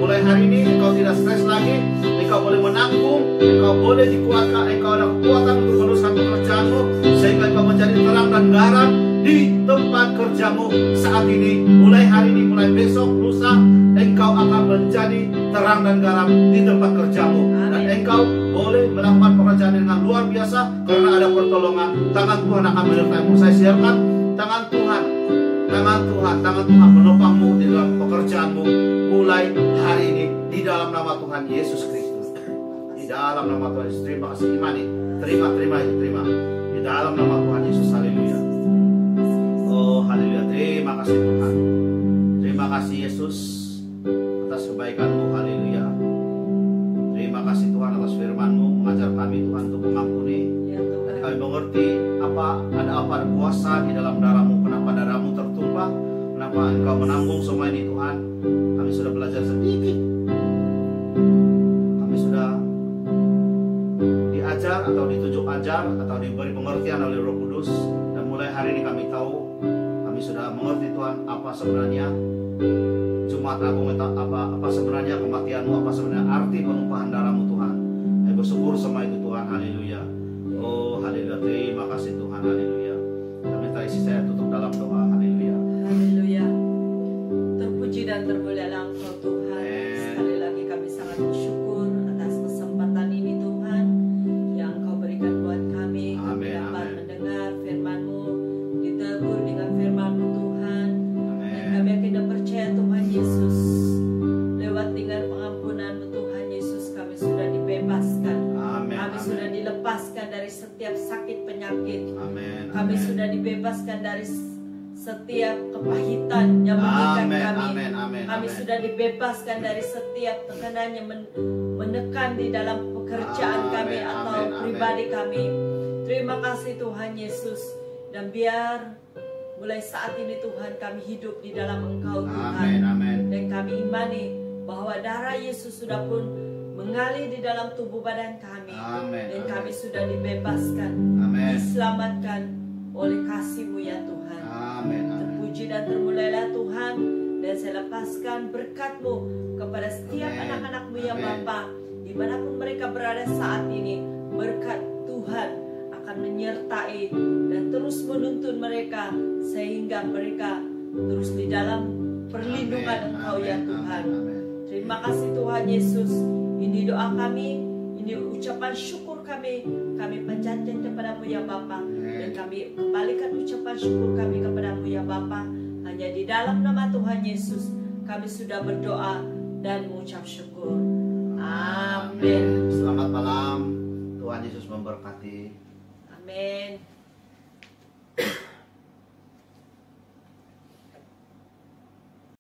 Mulai hari ini engkau tidak stres lagi. Engkau boleh menanggung, engkau boleh dikuatkan, engkau ada kekuatan untuk meneruskan pekerjaanmu, sehingga engkau menjadi terang dan garam di tempat kerjamu saat ini. Mulai hari ini, mulai besok, lusa, engkau akan menjadi terang dan garam di tempat kerjamu. Dan engkau boleh melakukan pekerjaan dengan luar biasa karena ada pertolongan. Tangan Tuhan akan menyertai-mu. Saya siarkan tangan Tuhan menopangmu di dalam pekerjaanmu mulai hari ini di dalam nama Tuhan Yesus Kristus. Di dalam nama Tuhan Yesus. Terima kasih, imani. Terima. Di dalam nama Tuhan Yesus. Haleluya. Oh, haleluya. Terima kasih Tuhan. Terima kasih Yesus atas kebaikan-Mu. Haleluya. Terima kasih Tuhan atas firman-Mu, mengajar kami Tuhan untuk mengampuni. Dan kami mengerti ada kuasa di dalam darah-Mu. Kenapa darah-Mu tertumpah? Kenapa Engkau menanggung semua ini Tuhan? Kami sudah belajar sedikit. Kami sudah diajar atau ditunjuk ajar atau diberi pengertian oleh Roh Kudus. Dan mulai hari ini kami tahu, kami sudah mengerti Tuhan apa sebenarnya Jumat Agung, apa sebenarnya kematian-Mu, apa sebenarnya arti penumpahan darah-Mu Tuhan. Kami bersyukur sama itu Tuhan. Haleluya. Oh, haleluya. Terima kasih Tuhan. Haleluya. Kami minta isi saya tutup dalam doa. Haleluya. Haleluya. Terpuji dan termulialah Engkau Tuhan. bebaskan dari setiap kepahitan yang mengikat Amin, kami. amin, amin, Kami amin. sudah dibebaskan dari setiap tekanan yang menekan di dalam pekerjaan kami Amin, atau amin, amin. pribadi kami. Terima kasih Tuhan Yesus. Dan biar mulai saat ini Tuhan kami hidup di dalam Engkau Tuhan. Amin, amin. Dan kami imani bahwa darah Yesus sudah pun mengalir di dalam tubuh badan kami. Amin, Dan amin. kami sudah dibebaskan, Amin. diselamatkan oleh kasih-Mu ya Tuhan. Amin, amin. Terpuji dan termulialah Tuhan. Dan saya lepaskan berkat-Mu kepada setiap Amin. anak-anak-Mu ya Amin. Bapa, dimanapun mereka berada saat ini. Berkat Tuhan akan menyertai dan terus menuntun mereka, sehingga mereka terus di dalam perlindungan Amin, Engkau ya amin, Tuhan. amin, amin. Terima kasih Tuhan Yesus. Ini doa kami, ini ucapan syukur kami. Kami panjatkan kepadamu ya Bapa. Dan kami kembalikan ucapan syukur kami kepadamu ya Bapa. Hanya di dalam nama Tuhan Yesus kami sudah berdoa dan mengucap syukur. Amin. Selamat malam. Tuhan Yesus memberkati. Amin.